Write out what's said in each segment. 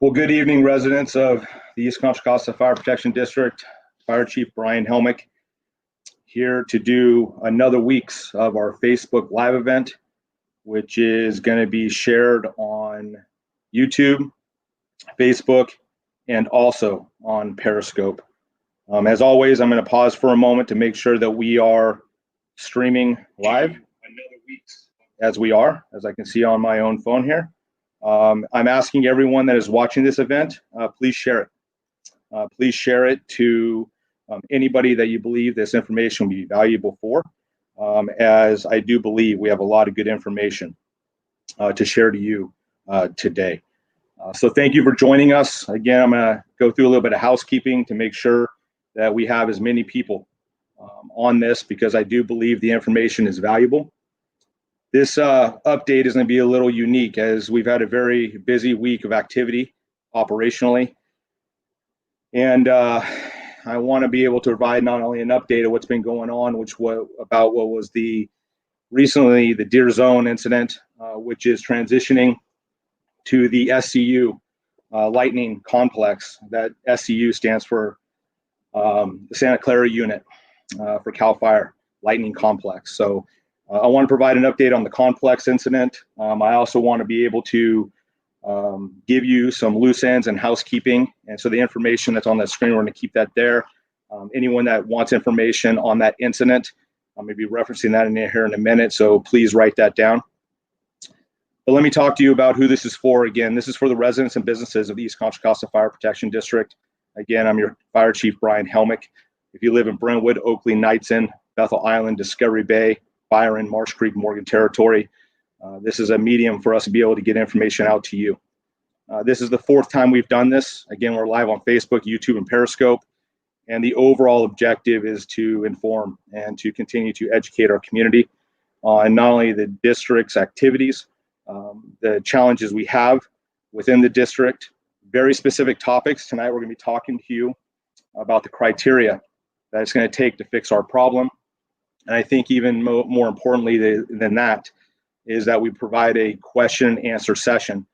Well, good evening, residents of the East Contra Costa Fire Protection District. Fire Chief Brian Helmick here to do another week's of our Facebook Live event, which is going to be shared on YouTube, Facebook, and also on Periscope. As always, I'm going to pause for a moment to make sure that we are streaming live another week's as I can see on my own phone here. I'm asking everyone that is watching this event, please share it. Please share it to anybody that you believe this information will be valuable for, as I do believe we have a lot of good information to share to you today. So thank you for joining us. Again, I'm going to go through a little bit of housekeeping to make sure that we have as many people on this, because I do believe the information is valuable. This update is going to be a little unique, as we've had a very busy week of activity operationally. And I want to be able to provide not only an update of what's been going on, about what was recently the Deer Zone incident, which is transitioning to the SCU Lightning Complex. That SCU stands for the Santa Clara Unit for CAL FIRE Lightning Complex. So I want to provide an update on the complex incident. I also want to be able to give you some loose ends and housekeeping. And so the information that's on that screen, we're going to keep that there. Anyone that wants information on that incident, I'm going to be referencing that in here in a minute, so please write that down. But let me talk to you about who this is for. Again, this is for the residents and businesses of the East Contra Costa Fire Protection District. Again, I'm your Fire Chief Brian Helmick. If you live in Brentwood, Oakley, Knightson, Bethel Island, Discovery Bay, Byron, Marsh Creek, Morgan Territory, this is a medium for us to be able to get information out to you. This is the fourth time we've done this. Again, we're live on Facebook, YouTube, and Periscope. And the overall objective is to inform and to continue to educate our community on not only the district's activities, the challenges we have within the district, very specific topics. Tonight, we're going to be talking to you about the criteria that it's going to take to fix our problem. And I think even more importantly than that is that we provide a question and answer session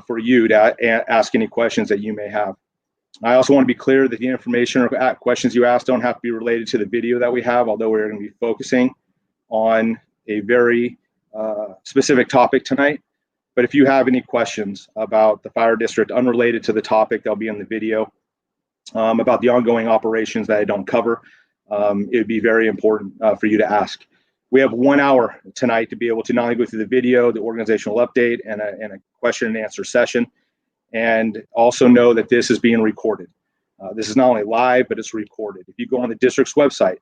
for you to ask any questions that you may have. I also want to be clear that the information or questions you ask don't have to be related to the video that we have, although we're going to be focusing on a very specific topic tonight. But if you have any questions about the fire district unrelated to the topic that'll be in the video, about the ongoing operations that I don't cover, it would be very important for you to ask. We have 1 hour tonight to be able to not only go through the video, the organizational update, and a question and answer session. And also know that this is being recorded. This is not only live, but it's recorded. If you go on the district's website,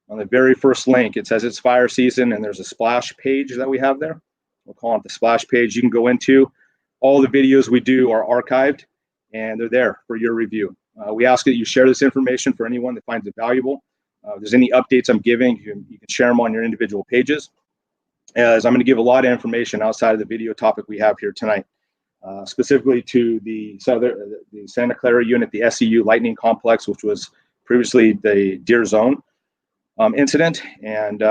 on the very first link, it says it's fire season, and there's a splash page that we have there. We'll call it the splash page. You can go into. All the videos we do are archived, and they're there for your review. We ask that you share this information for anyone that finds it valuable. If there's any updates I'm giving, you can share them on your individual pages, as I'm going to give a lot of information outside of the video topic we have here tonight. Specifically to the Santa Clara Unit, the SCU Lightning Complex, which was previously the Deer Zone incident, and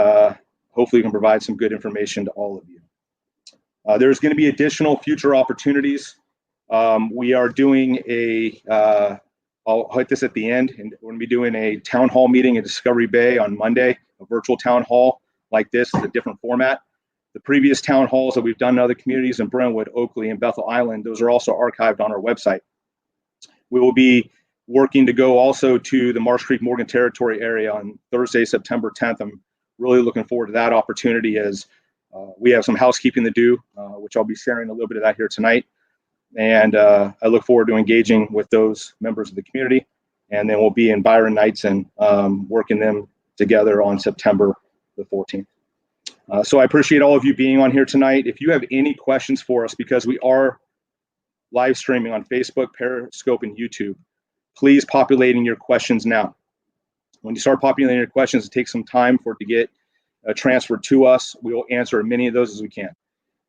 hopefully we can provide some good information to all of you. There's going to be additional future opportunities. We are doing I'll hit this at the end, and we're going to be doing a town hall meeting in Discovery Bay on Monday, a virtual town hall like this. It's a different format. The previous town halls that we've done in other communities in Brentwood, Oakley, and Bethel Island, those are also archived on our website. We will be working to go also to the Marsh Creek, Morgan Territory area on Thursday, September 10th. I'm really looking forward to that opportunity, as we have some housekeeping to do, which I'll be sharing a little bit of that here tonight. And I look forward to engaging with those members of the community. And then we'll be in Byron, Knightson, working them together on September the 14th. So I appreciate all of you being on here tonight. If you have any questions for us, because we are live streaming on Facebook, Periscope, and YouTube, please populate in your questions now. When you start populating your questions, it takes some time for it to get transferred to us. We will answer as many of those as we can.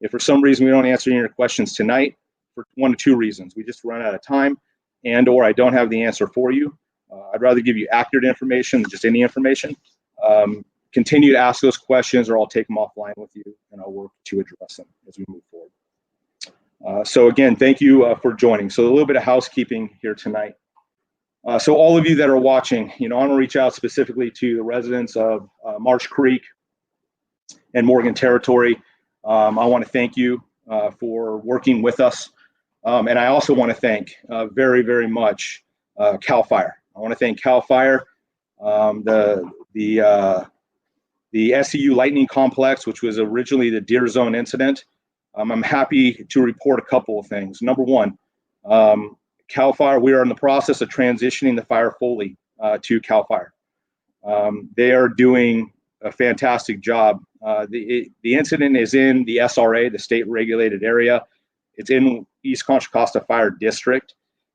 If for some reason we don't answer any of your questions tonight, for one of two reasons: we just run out of time, and/or I don't have the answer for you. I'd rather give you accurate information than just any information. Continue to ask those questions, or I'll take them offline with you, and I'll work to address them as we move forward. So again, thank you for joining. So a little bit of housekeeping here tonight. So all of you that are watching, I want to reach out specifically to the residents of Marsh Creek and Morgan Territory. I want to thank you for working with us. And I also want to thank very, very much CAL FIRE. I want to thank CAL FIRE, the SCU Lightning Complex, which was originally the Deer Zone incident. I'm happy to report a couple of things. Number one, CAL FIRE, we are in the process of transitioning the fire fully to CAL FIRE. They are doing a fantastic job. The incident is in the SRA, the state regulated area. It's in East Contra Costa Fire District.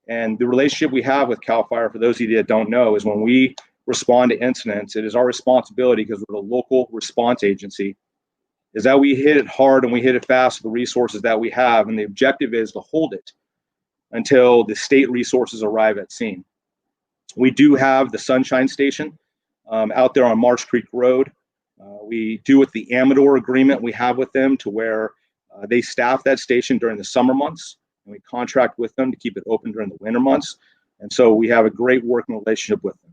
And the relationship we have with CAL FIRE, for those of you that don't know, is when we respond to incidents, it is our responsibility, because we're the local response agency, is that we hit it hard and we hit it fast with the resources that we have. And the objective is to hold it until the state resources arrive at scene. We do have the Sunshine Station out there on Marsh Creek Road. We do with the Amador agreement we have with them, to where they staff that station during the summer months, and we contract with them to keep it open during the winter months. And so we have a great working relationship with them.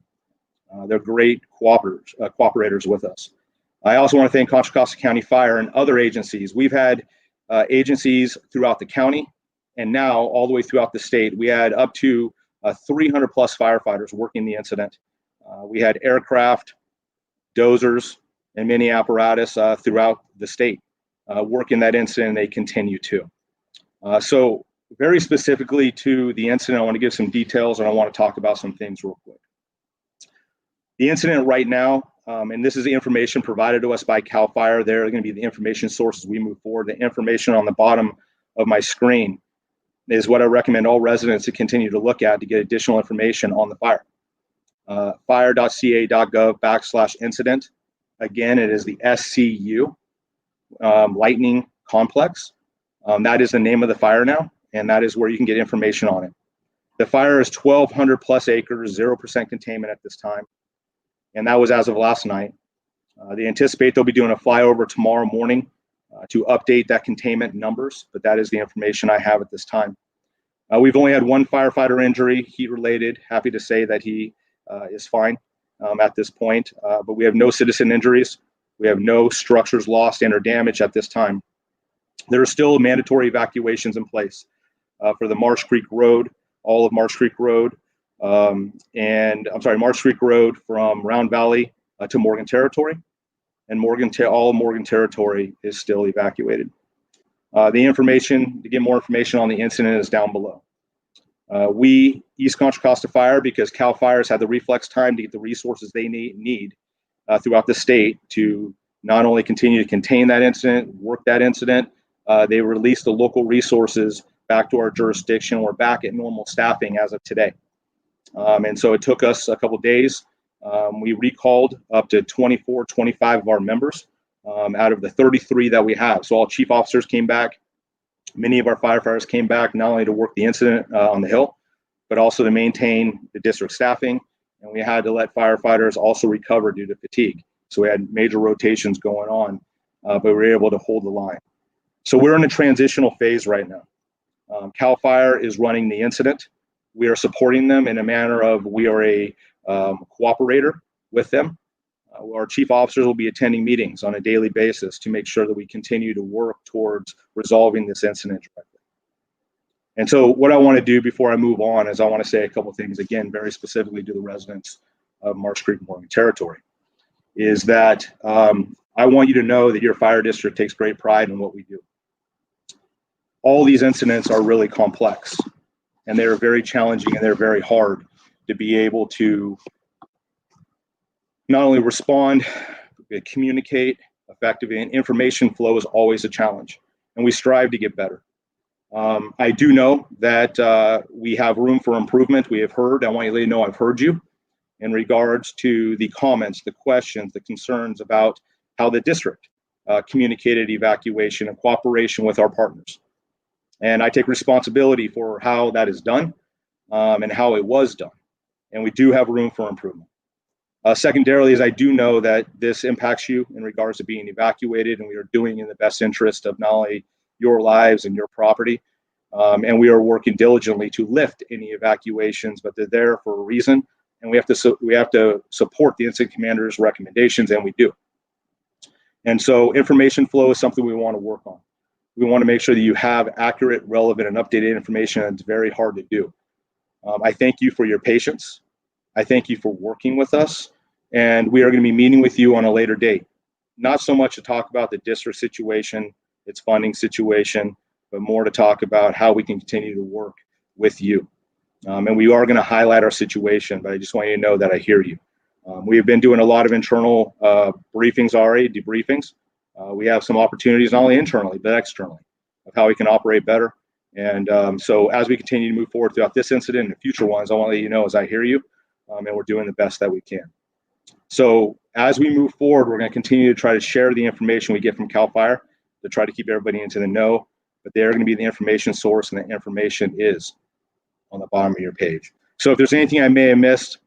They're great cooperators with us. I also want to thank Contra Costa County Fire and other agencies. We've had agencies throughout the county, and now all the way throughout the state. We had up to 300 plus firefighters working the incident. We had aircraft, dozers, and many apparatus throughout the state working that incident, and they continue to. So very specifically to the incident, I want to give some details, and I want to talk about some things real quick. The incident right now, and this is the information provided to us by CAL FIRE. They're going to be the information sources we move forward. The information on the bottom of my screen is what I recommend all residents to continue to look at to get additional information on the fire. Fire.ca.gov/incident. Again, it is the SCU Lightning Complex. That is the name of the fire now, and that is where you can get information on it. The fire is 1,200 plus acres, 0% containment at this time. And that was as of last night. They anticipate they'll be doing a flyover tomorrow morning to update that containment numbers, but that is the information I have at this time. We've only had one firefighter injury, heat related. Happy to say that he is fine at this point, but we have no citizen injuries. We have no structures lost and or damaged at this time. There are still mandatory evacuations in place for the Marsh Creek Road, all of Marsh Creek Road, Marsh Creek Road from Round Valley to Morgan Territory, and all of Morgan Territory is still evacuated. The information, to get more information on the incident, is down below. We, East Contra Costa Fire, because CAL FIRE has had the reflex time to get the resources they need throughout the state to not only continue to contain that incident, work that incident, they released the local resources back to our jurisdiction. We're back at normal staffing as of today. And so it took us a couple days. We recalled up to 24, 25 of our members out of the 33 that we have. So all chief officers came back. Many of our firefighters came back not only to work the incident on the Hill, but also to maintain the district staffing. And we had to let firefighters also recover due to fatigue. So we had major rotations going on, but we were able to hold the line. So we're in a transitional phase right now. CAL FIRE is running the incident. We are supporting them in a manner of we are a cooperator with them. Our chief officers will be attending meetings on a daily basis to make sure that we continue to work towards resolving this incident directly. And so what I want to do before I move on is I want to say a couple of things, again, very specifically to the residents of Marsh Creek and Morgan Territory, is that I want you to know that your fire district takes great pride in what we do. All these incidents are really complex, and they're very challenging, and they're very hard to be able to not only respond, but communicate effectively, and information flow is always a challenge, and we strive to get better. I do know that we have room for improvement. We have heard, I want you to know I've heard you in regards to the comments, the questions, the concerns about how the district communicated evacuation and cooperation with our partners. And I take responsibility for how that is done and how it was done. And we do have room for improvement. Secondarily, is I do know that this impacts you in regards to being evacuated, and we are doing in the best interest of not only your lives and your property, And we are working diligently to lift any evacuations, but they're there for a reason, and we have to support the incident commander's recommendations, and we do. And so information flow is something we want to work on. We want to make sure that you have accurate, relevant, and updated information, and it's very hard to do. I thank you for your patience. I thank you for working with us, and we are going to be meeting with you on a later date. Not so much to talk about the district situation, its funding situation, but more to talk about how we can continue to work with you. And we are going to highlight our situation, but I just want you to know that I hear you. We have been doing a lot of internal briefings already, debriefings. We have some opportunities not only internally, but externally of how we can operate better. And so as we continue to move forward throughout this incident and future ones, I want to let you know as I hear you, and we're doing the best that we can. So as we move forward, we're going to continue to try to share the information we get from CAL FIRE to try to keep everybody into the know, but they're going to be the information source, and the information is on the bottom of your page. So if there's anything I may have missed,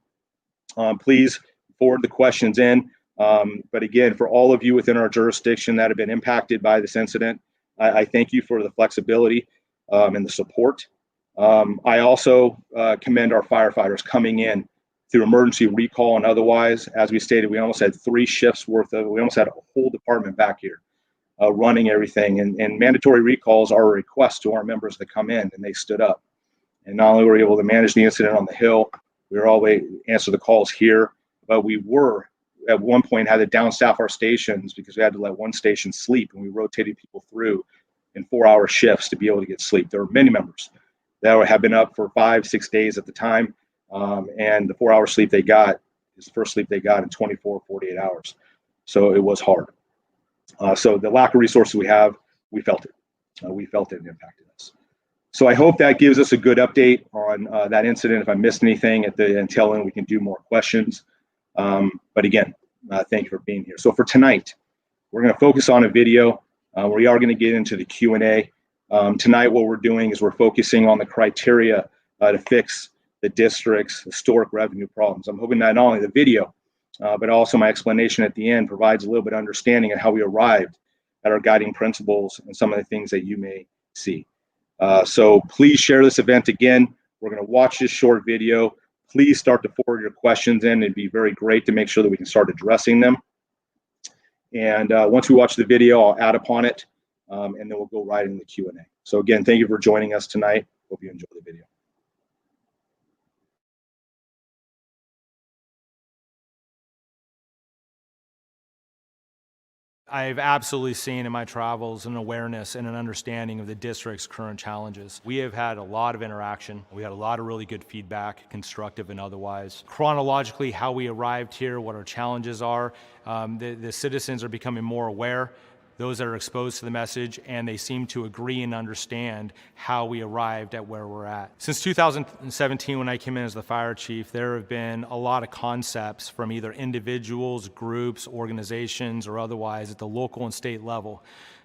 please forward the questions in. But again, for all of you within our jurisdiction that have been impacted by this incident, I thank you for the flexibility and the support. I also commend our firefighters coming in through emergency recall and otherwise. As we stated, we almost had 3 shifts worth of, we almost had a whole department back here running everything. And mandatory recalls are a request to our members to come in, and they stood up. And not only were we able to manage the incident on the Hill, we were always answer the calls here, but we were at one point had to downstaff our stations because we had to let one station sleep, and we rotated people through in 4-hour shifts to be able to get sleep. There were many members that have been up for 5-6 days at the time, and the 4-hour sleep they got is the first sleep they got in 24, 48 hours. So it was hard. So the lack of resources we have, we felt it. We felt it impacted us. So I hope that gives us a good update on that incident. If I missed anything at the tail end, we can do more questions. But again, thank you for being here. So for tonight, we're going to focus on a video. We are going to get into the Q&A. Tonight, what we're doing is we're focusing on the criteria to fix the district's historic revenue problems. I'm hoping that not only the video, but also my explanation at the end provides a little bit of understanding of how we arrived at our guiding principles and some of the things that you may see. So please share this event again. We're going to watch this short video. Please start to forward your questions in. It'd be very great to make sure that we can start addressing them. And once we watch the video, I'll add upon it, and then we'll go right into the Q&A. So again, thank you for joining us tonight. Hope you enjoy the video. I've absolutely seen in my travels an awareness and an understanding of the district's current challenges. We have had a lot of interaction. We had a lot of really good feedback, constructive and otherwise. Chronologically, how we arrived here, what our challenges are, the citizens are becoming more aware, those that are exposed to the message, and they seem to agree and understand how we arrived at where we're at. Since 2017, when I came in as the fire chief, there have been a lot of concepts from either individuals, groups, organizations, or otherwise at the local and state level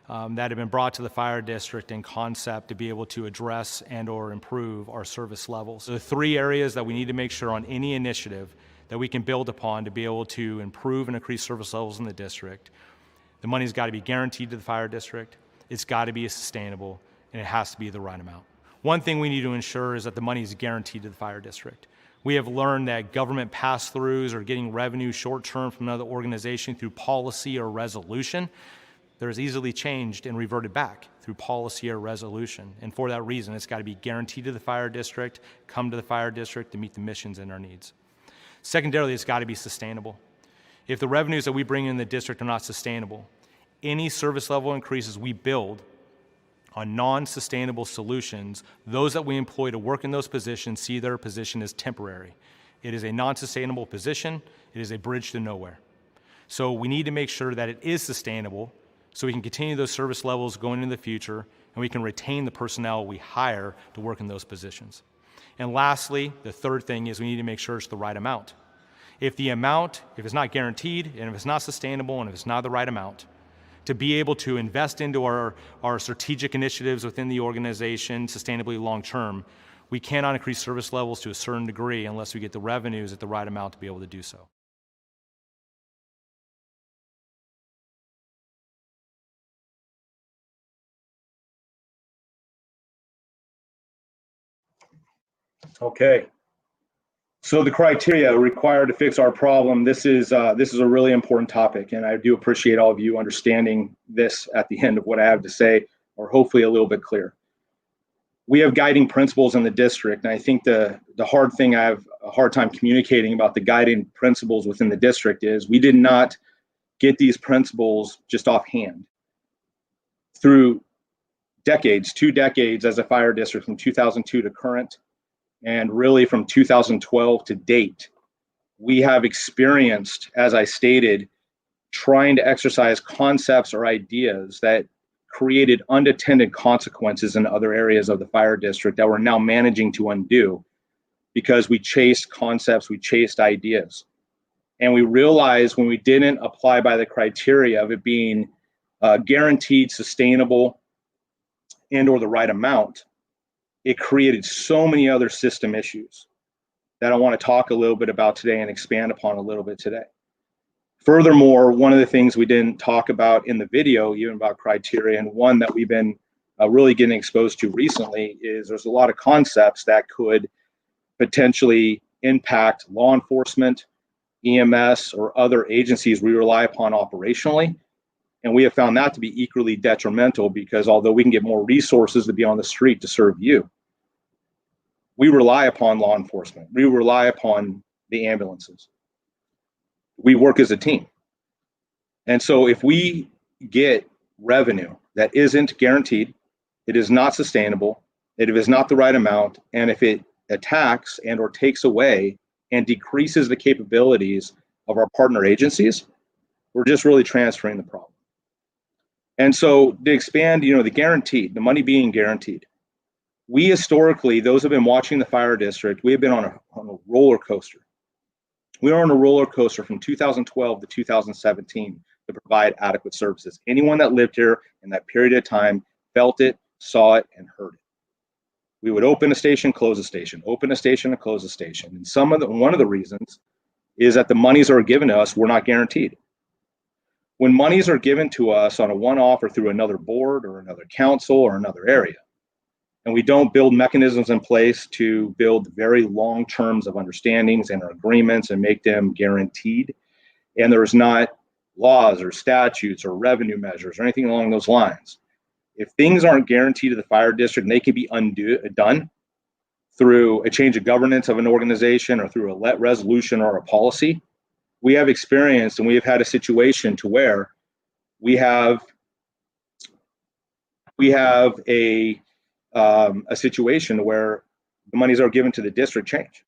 that have been brought to the fire district in concept to be able to address and or improve our service levels. The 3 areas that we need to make sure on any initiative that we can build upon to be able to improve and increase service levels in the district. The money's got to be guaranteed to the fire district, it's got to be sustainable, and it has to be the right amount. One thing we need to ensure is that the money is guaranteed to the fire district. We have learned that government pass-throughs or getting revenue short-term from another organization through policy or resolution, there's easily changed and reverted back through policy or resolution. And for that reason, it's got to be guaranteed to the fire district, come to the fire district to meet the missions and our needs. Secondarily, it's got to be sustainable. If the revenues that we bring in the district are not sustainable, any service level increases we build on non-sustainable solutions, those that we employ to work in those positions see their position as temporary. It is a non-sustainable position. It is a bridge to nowhere. So we need to make sure that it is sustainable so we can continue those service levels going into the future and we can retain the personnel we hire to work in those positions. And lastly, the third thing is we need to make sure it's the right amount. If it's not guaranteed, and if it's not sustainable, and if it's not the right amount, to be able to invest into our strategic initiatives within the organization sustainably long-term, we cannot increase service levels to a certain degree unless we get the revenues at the right amount to be able to do so. Okay. So the criteria required to fix our problem, this is a really important topic, and I do appreciate all of you understanding this at the end of what I have to say, or hopefully a little bit clear. We have guiding principles in the district, and I think the hard thing I have a hard time communicating about the guiding principles within the district is we did not get these principles just offhand. Through decades, 2 decades as a fire district from 2002 to current, and really from 2012 to date, we have experienced, as I stated, trying to exercise concepts or ideas that created unintended consequences in other areas of the fire district that we're now managing to undo because we chased concepts, we chased ideas. And we realized when we didn't apply by the criteria of it being guaranteed, sustainable, and or the right amount, it created so many other system issues that I want to talk a little bit about today and expand upon a little bit today. Furthermore, one of the things we didn't talk about in the video, even about criteria, and one that we've been really getting exposed to recently, is there's a lot of concepts that could potentially impact law enforcement, EMS, or other agencies we rely upon operationally. And we have found that to be equally detrimental because although we can get more resources to be on the street to serve you, we rely upon law enforcement. We rely upon the ambulances. We work as a team. And so if we get revenue that isn't guaranteed, it is not sustainable, it is not the right amount, and if it attacks and or takes away and decreases the capabilities of our partner agencies, we're just really transferring the problem. And so to expand, the guaranteed, the money being guaranteed, we historically, those who have been watching the fire district, we have been on a roller coaster. We were on a roller coaster from 2012 to 2017 to provide adequate services. Anyone that lived here in that period of time felt it, saw it, and heard it. We would open a station, close a station, open a station, and close a station. And one of the reasons is that the monies that are given to us were not guaranteed. When monies are given to us on a one-off or through another board or another council or another area, and we don't build mechanisms in place to build very long terms of understandings and agreements and make them guaranteed, and there's not laws or statutes or revenue measures or anything along those lines, if things aren't guaranteed to the fire district and they can be done through a change of governance of an organization or through a resolution or a policy, we have experienced and we have had a situation to where we have a situation where the monies are given to the district change.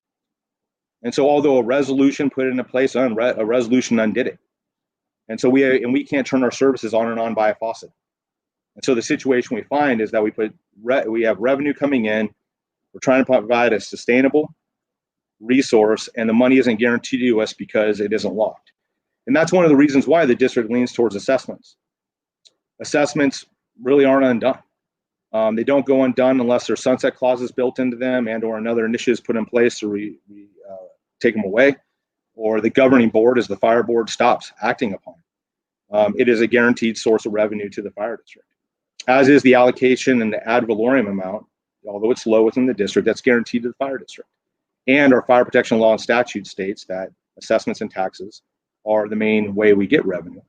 And so although a resolution put it into place, a resolution undid it. And so we can't turn our services on and on by a faucet. And so the situation we find is that we have revenue coming in, we're trying to provide a sustainable resource, and the money isn't guaranteed to us because it isn't locked. And that's one of the reasons why the district leans towards assessments. Assessments really aren't undone. They don't go undone unless there's sunset clauses built into them and or another initiative is put in place to take them away, or the governing board, as the fire board, stops acting upon it. It is a guaranteed source of revenue to the fire district, as is the allocation and the ad valorem amount, although it's low within the district, that's guaranteed to the fire district. And our fire protection law and statute states that assessments and taxes are the main way we get revenue.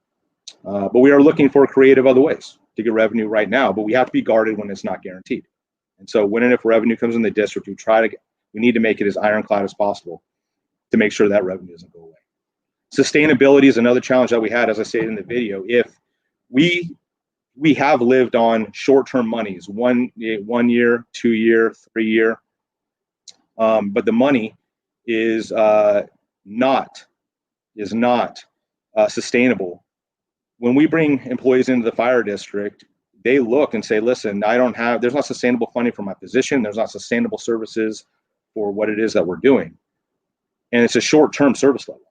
But we are looking for creative other ways to get revenue right now, but we have to be guarded when it's not guaranteed. And so when and if revenue comes in the district, we need to make it as ironclad as possible to make sure that revenue doesn't go away. Sustainability is another challenge that we had, as I stated in the video. If we have lived on short-term monies, 1 year, 2 year, 3 year, but the money is not sustainable. When we bring employees into the fire district, they look and say, listen, there's not sustainable funding for my position. There's not sustainable services for what it is that we're doing. And it's a short-term service level.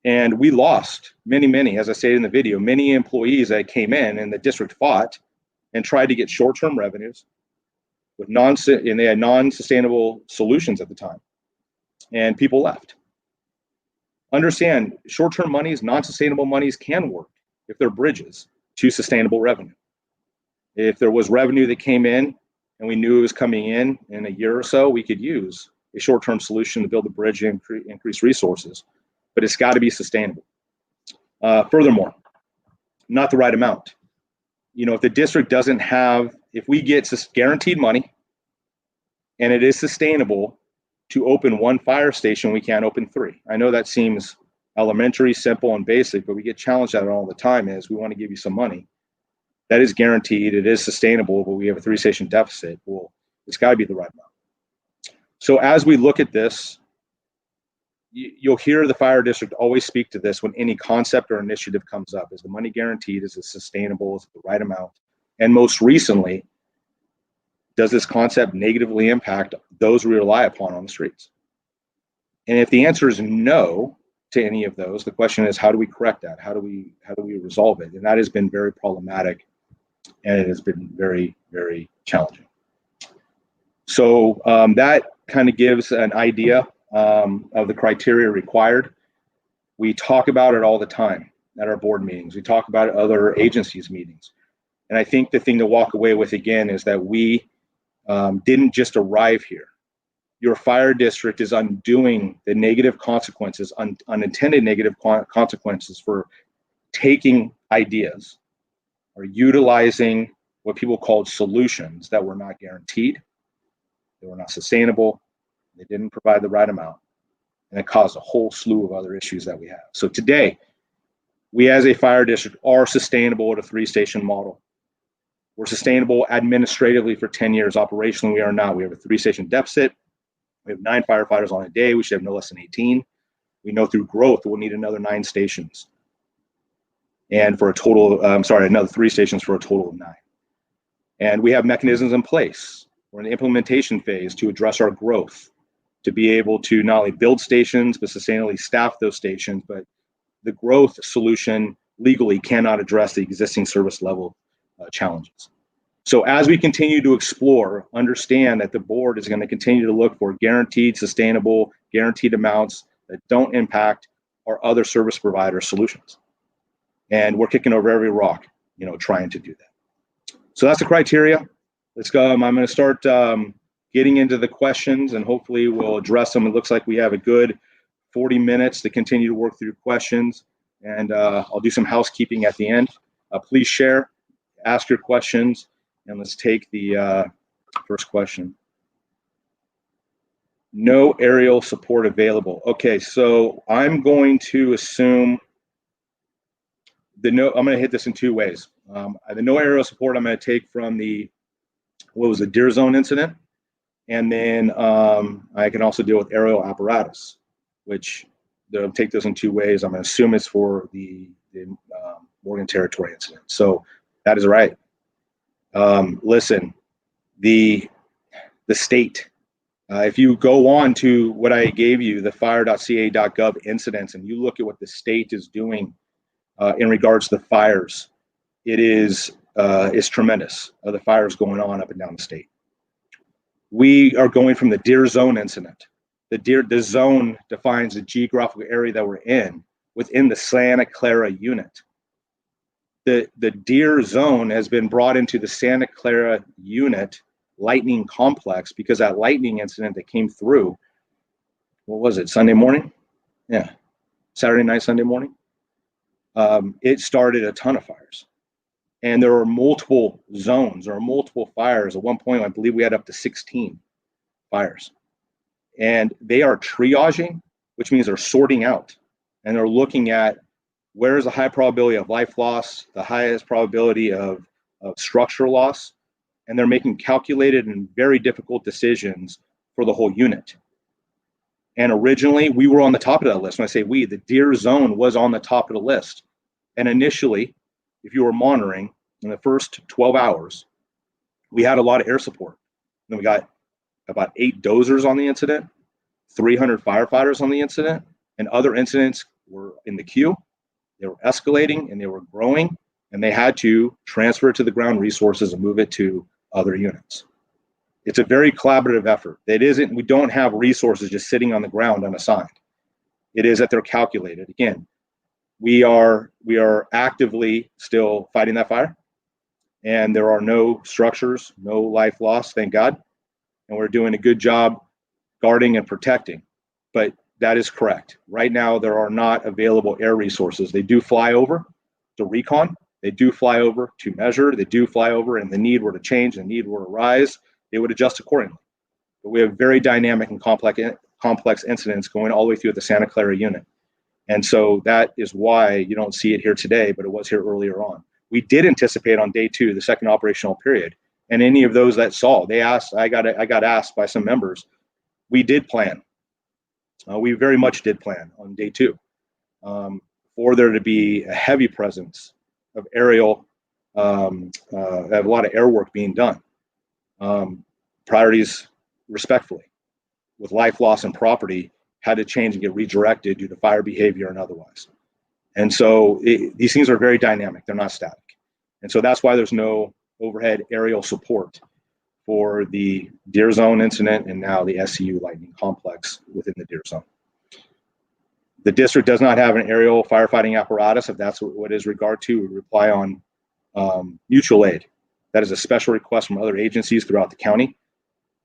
And we lost many, as I stated in the video, many employees that came in and the district fought and tried to get short-term revenues and they had non-sustainable solutions at the time. And people left. Understand, short-term monies, non-sustainable monies can work if they're bridges to sustainable revenue. If there was revenue that came in and we knew it was coming in a year or so, we could use a short-term solution to build a bridge and increase resources, but it's got to be sustainable. Furthermore, not the right amount. If the district doesn't have, if we get guaranteed money and it is sustainable to open one fire station, we can't open 3. I know that seems elementary, simple, and basic, but we get challenged at it all the time. Is we want to give you some money that is guaranteed, it is sustainable, but we have a 3-station deficit. Well, it's got to be the right amount. So as we look at this, you'll hear the fire district always speak to this when any concept or initiative comes up. Is the money guaranteed? Is it sustainable? Is it the right amount? And most recently, does this concept negatively impact those we rely upon on the streets? And if the answer is no to any of those, the question is, how do we correct that? How do we resolve it? And that has been very problematic, and it has been very, very challenging. So that kind of gives an idea of the criteria required. We talk about it all the time at our board meetings. We talk about it at other agencies' meetings. And I think the thing to walk away with again is that we didn't just arrive here. Your fire district is undoing the negative consequences, unintended negative consequences for taking ideas or utilizing what people called solutions that were not guaranteed, they were not sustainable, they didn't provide the right amount, and it caused a whole slew of other issues that we have. So today, we as a fire district are sustainable at a 3-station model. We're sustainable administratively for 10 years. Operationally, we are not. We have a 3-station deficit. We have 9 firefighters on a day. We should have no less than 18. We know through growth we'll need another 9 stations. And for a total, another 3 stations for a total of 9. And we have mechanisms in place. We're in the implementation phase to address our growth, to be able to not only build stations, but sustainably staff those stations. But the growth solution legally cannot address the existing service level challenges. So as we continue to explore, understand that the board is going to continue to look for guaranteed, sustainable, guaranteed amounts that don't impact our other service provider solutions. And we're kicking over every rock, trying to do that. So that's the criteria. Let's go. I'm going to start getting into the questions, and hopefully we'll address them. It looks like we have a good 40 minutes to continue to work through questions, and I'll do some housekeeping at the end. Please share, ask your questions, and let's take the first question. No aerial support available. Okay, so I'm going to assume I'm going to hit this in 2 ways. The no aerial support I'm going to take from the Deer Zone incident, and then I can also deal with aerial apparatus, which they'll take those in 2 ways. I'm going to assume it's for the Morgan Territory incident. So that is right. Listen, the state, if you go on to what I gave you, the fire.ca.gov incidents, and you look at what the state is doing in regards to the fires, it is tremendous. The fires going on up and down the state. We are going from the Deer Zone incident. The zone defines the geographical area that we're in within the Santa Clara unit. The Deer Zone has been brought into the Santa Clara unit lightning complex because that lightning incident that came through, what was it, Sunday morning? Yeah, Saturday night, Sunday morning. It started a ton of fires. And there are multiple zones, there are multiple fires. At one point, I believe we had up to 16 fires. And they are triaging, which means they're sorting out. And they're looking at where is the high probability of life loss, the highest probability of structural loss. And they're making calculated and very difficult decisions for the whole unit. And originally, we were on the top of that list. When I say we, the Deer Zone was on the top of the list. And initially, if you were monitoring in the first 12 hours, we had a lot of air support. Then we got about 8 dozers on the incident, 300 firefighters on the incident, and other incidents were in the queue. They were escalating and they were growing, and they had to transfer it to the ground resources and move it to other units. It's a very collaborative effort. We don't have resources just sitting on the ground unassigned. It is that they're calculated. Again, we are actively still fighting that fire, and there are no structures, no life lost, thank God. And we're doing a good job guarding and protecting. But that is correct. Right now, there are not available air resources. They do fly over to recon. They do fly over to measure. They do fly over, and the need were to change, the need were to rise, they would adjust accordingly. But we have very dynamic and complex incidents going all the way through the Santa Clara unit. And so that is why you don't see it here today, but it was here earlier on. We did anticipate on day 2, the second operational period, and any of those that saw, they asked, I got asked by some members, we did plan. We very much did plan on day 2 for there to be a heavy presence of aerial, a lot of air work being done. Priorities, respectfully, with life loss and property, had to change and get redirected due to fire behavior and otherwise. And so these things are very dynamic. They're not static. And so that's why there's no overhead aerial support for the Deer Zone incident and now the SCU lightning complex within the Deer Zone. The district does not have an aerial firefighting apparatus. If that's what is regard to, we rely on mutual aid. That is a special request from other agencies throughout the county.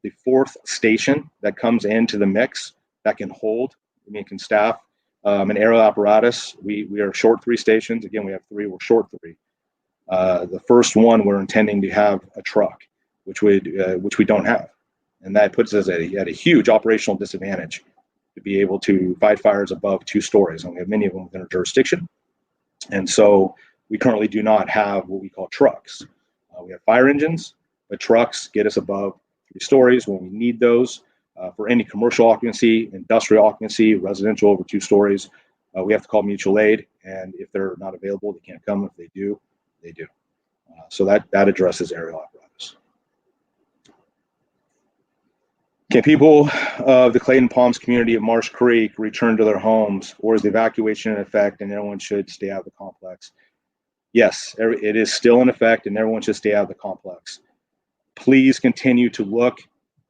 The 4th station that comes into the mix that can hold, can staff an aerial apparatus. We are short 3 stations. Again, we have 3, we're short 3. The first one, we're intending to have a truck, which we don't have. And that puts us at a huge operational disadvantage to be able to fight fires above 2 stories. And we have many of them within our jurisdiction. And so we currently do not have what we call trucks. We have fire engines, but trucks get us above 3 stories when we need those. For any commercial occupancy, industrial occupancy, residential over 2 stories, we have to call mutual aid. And if they're not available, they can't come. If they do, they do. So that addresses aerial apparatus. Can people of the Clayton Palms community of Marsh Creek return to their homes, or is the evacuation in effect and everyone should stay out of the complex? Yes, it is still in effect and everyone should stay out of the complex. Please continue to look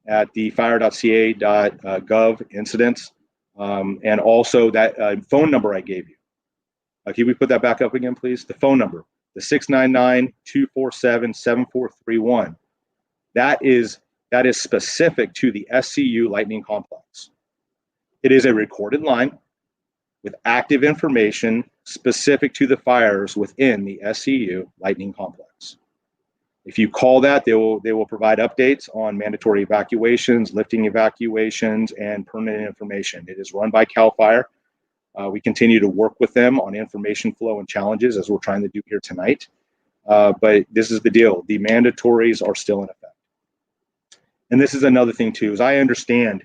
at the fire.ca.gov incidents and also that phone number I gave you. Can we put that back up again, please? The phone number, the 699-247-7431. That is specific to the SCU Lightning Complex. It is a recorded line with active information specific to the fires within the SCU Lightning Complex. If you call that, they will provide updates on mandatory evacuations, lifting evacuations, and permanent information. It is run by CAL FIRE. We continue to work with them on information flow and challenges as we're trying to do here tonight. But this is the deal. The mandatories are still in effect. And this is another thing too, is I understand,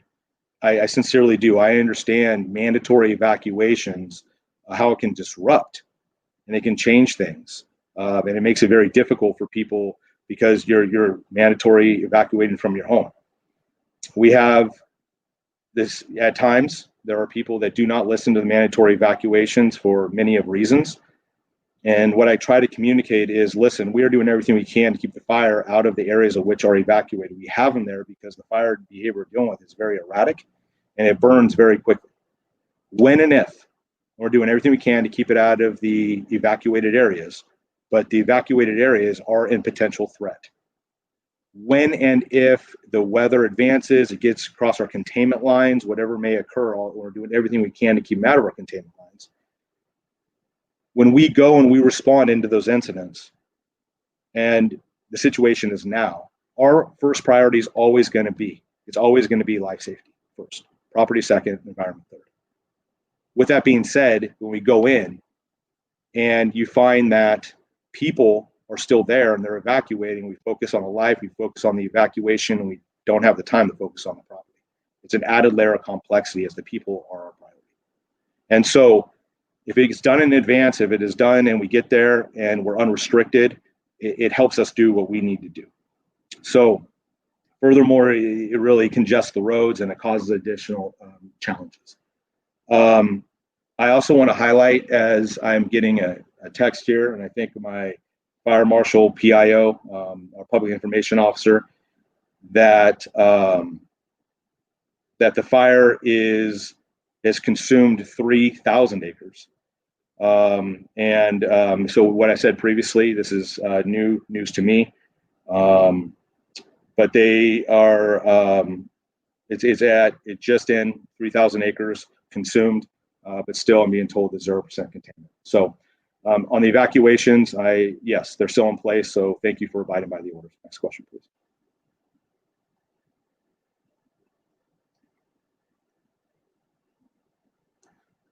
I sincerely do, I understand mandatory evacuations, how it can disrupt and it can change things. And it makes it very difficult for people because you're mandatory evacuating from your home. We have this at times, there are people that do not listen to the mandatory evacuations for many of reasons. And what I try to communicate is, listen, we are doing everything we can to keep the fire out of the areas of which are evacuated. We have them there because the fire behavior we're dealing with is very erratic and it burns very quickly. When and if, we're doing everything we can to keep it out of the evacuated areas, but the evacuated areas are in potential threat. When and if the weather advances, it gets across our containment lines, whatever may occur, we're doing everything we can to keep them out of our containment lines. When we go and we respond into those incidents, and the situation is now, our first priority is always going to be, it's always going to be life safety first, property second, environment third. With that being said, when we go in and you find that people are still there and they're evacuating, we focus on the life, we focus on the evacuation, and we don't have the time to focus on the property. It's an added layer of complexity as the people are our priority. And so if it's done in advance, if it is done and we get there and we're unrestricted, it helps us do what we need to do. So furthermore, it really congests the roads and it causes additional challenges. I also want to highlight, as I'm getting a text here, and I think my fire marshal, PIO, our public information officer, that that the fire has consumed 3,000 acres. So what I said previously, this is new news to me. But they are, it just in 3,000 acres consumed, but still I'm being told it's 0% contaminant. So on the evacuations, yes, they're still in place. So thank you for abiding by the orders. Next question, please.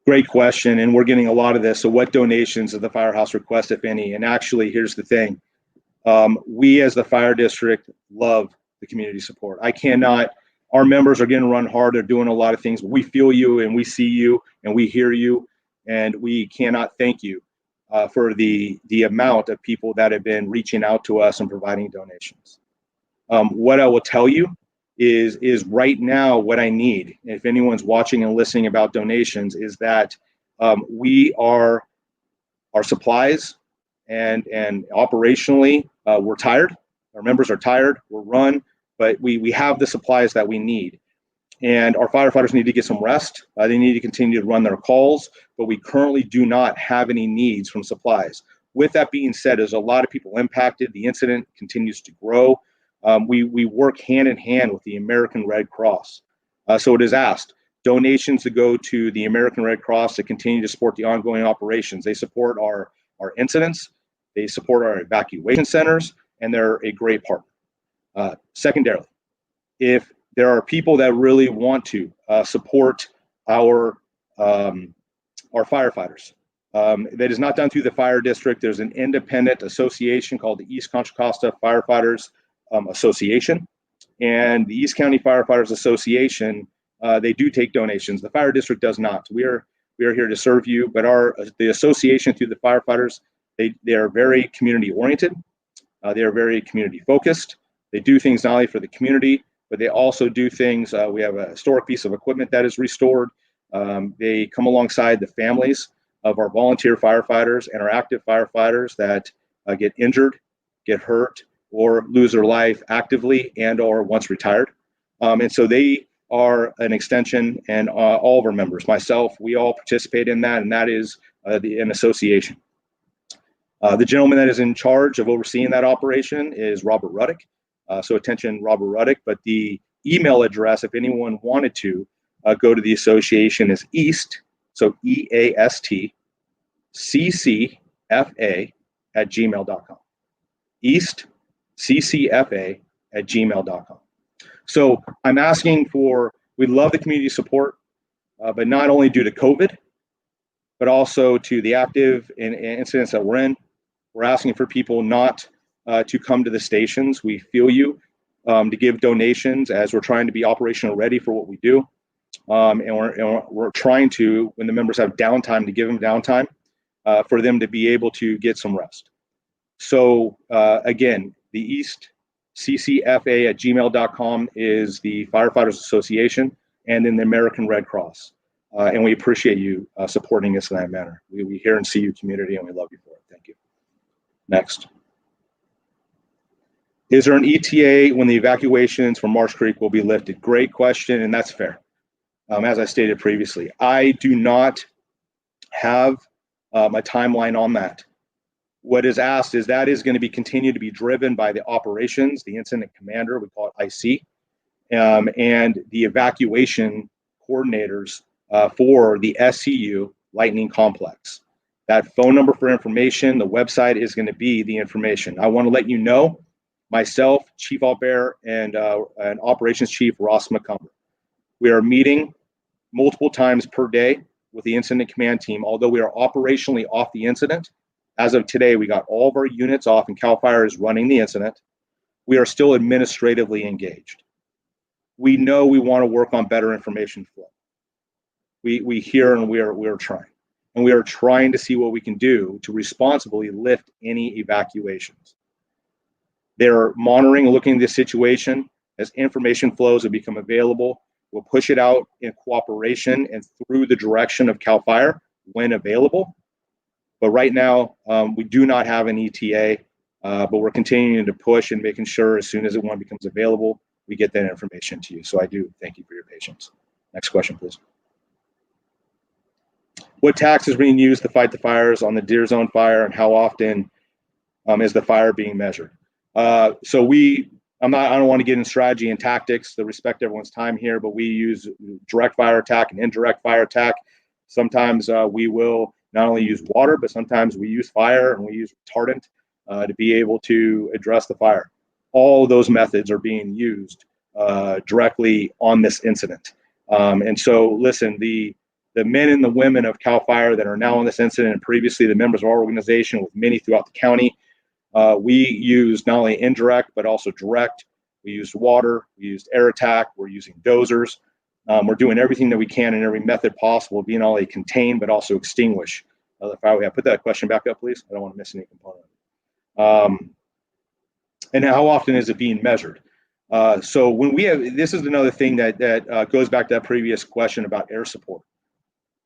Great question, and we're getting a lot of this. So what donations does the firehouse request, if any? And actually, here's the thing. We as the fire district love the community support. Our members are getting run hard. They're doing a lot of things. We feel you and we see you and we hear you, and we cannot thank you for the amount of people that have been reaching out to us and providing donations. What I will tell you is right now what I need, if anyone's watching and listening about donations, is that our supplies and operationally we're tired. Our members are tired. We're run, but we have the supplies that we need. And our firefighters need to get some rest. They need to continue to run their calls, but we currently do not have any needs from supplies. With that being said, there's a lot of people impacted. The incident continues to grow. We work hand in hand with the American Red Cross. So it is asked, donations to go to the American Red Cross to continue to support the ongoing operations. They support our incidents, they support our evacuation centers, and they're a great partner. Secondarily, if there are people that really want to support our firefighters, that is not done through the fire district. There's an independent association called the East Contra Costa Firefighters Association, and the East County Firefighters Association, they do take donations. The fire district does not. We are here to serve you, but the association through the firefighters, they are very community oriented. They are very community focused. They do things not only for the community, but they also do things. We have a historic piece of equipment that is restored. They come alongside the families of our volunteer firefighters and our active firefighters that get injured, get hurt, or lose their life actively and or once retired. And so they are an extension, and all of our members, myself, we all participate in that, and that is an association. The gentleman that is in charge of overseeing that operation is Robert Ruddick. So attention, Robert Ruddick, but the email address, if anyone wanted to go to the association, is EAST, so EAST, CCFA@gmail.com. EAST, CCFA@gmail.com. So I'm asking we love the community support, but not only due to COVID, but also to the active incidents that we're in. We're asking for people not to come to the stations. We feel you, to give donations as we're trying to be operational ready for what we do. And we're trying to, when the members have downtime, to give them downtime for them to be able to get some rest. So again, the East CCFA@gmail.com is the Firefighters Association, and then the American Red Cross. And we appreciate you supporting us in that manner. We hear and see you, community, and we love you for it. Thank you. Next. Is there an ETA when the evacuations from Marsh Creek will be lifted? Great question, and that's fair. As I stated previously, I do not have a timeline on that. What is asked is that is going to be continued to be driven by the operations, the incident commander, we call it IC, and the evacuation coordinators for the SCU Lightning Complex. That phone number for information, the website is going to be the information. I want to let you know, myself, Chief Albert, and Operations Chief Ross McCumber, we are meeting multiple times per day with the incident command team. Although we are operationally off the incident, as of today, we got all of our units off and CAL FIRE is running the incident. We are still administratively engaged. We know we want to work on better information flow. We hear and we are trying. And we are trying to see what we can do to responsibly lift any evacuations. They're monitoring and looking at this situation. As information flows and become available, we'll push it out in cooperation and through the direction of CAL FIRE when available. But right now, we do not have an ETA, but we're continuing to push and making sure as soon as one becomes available, we get that information to you. So I do thank you for your patience. Next question, please. What tax is being used to fight the fires on the Deer Zone fire, and how often is the fire being measured? I don't want to get in strategy and tactics to respect everyone's time here, but we use direct fire attack and indirect fire attack. Sometimes we will not only use water, but sometimes we use fire and we use retardant to be able to address the fire. All of those methods are being used directly on this incident. And so, listen, the men and the women of CAL FIRE that are now on this incident, and previously the members of our organization with many throughout the county, we used not only indirect, but also direct. We used water, we used air attack, we're using dozers. We're doing everything that we can in every method possible, being not only contain, but also extinguish the fire we have. Put that question back up, please. I don't want to miss any component. And how often is it being measured? So when we have, this is another thing that goes back to that previous question about air support.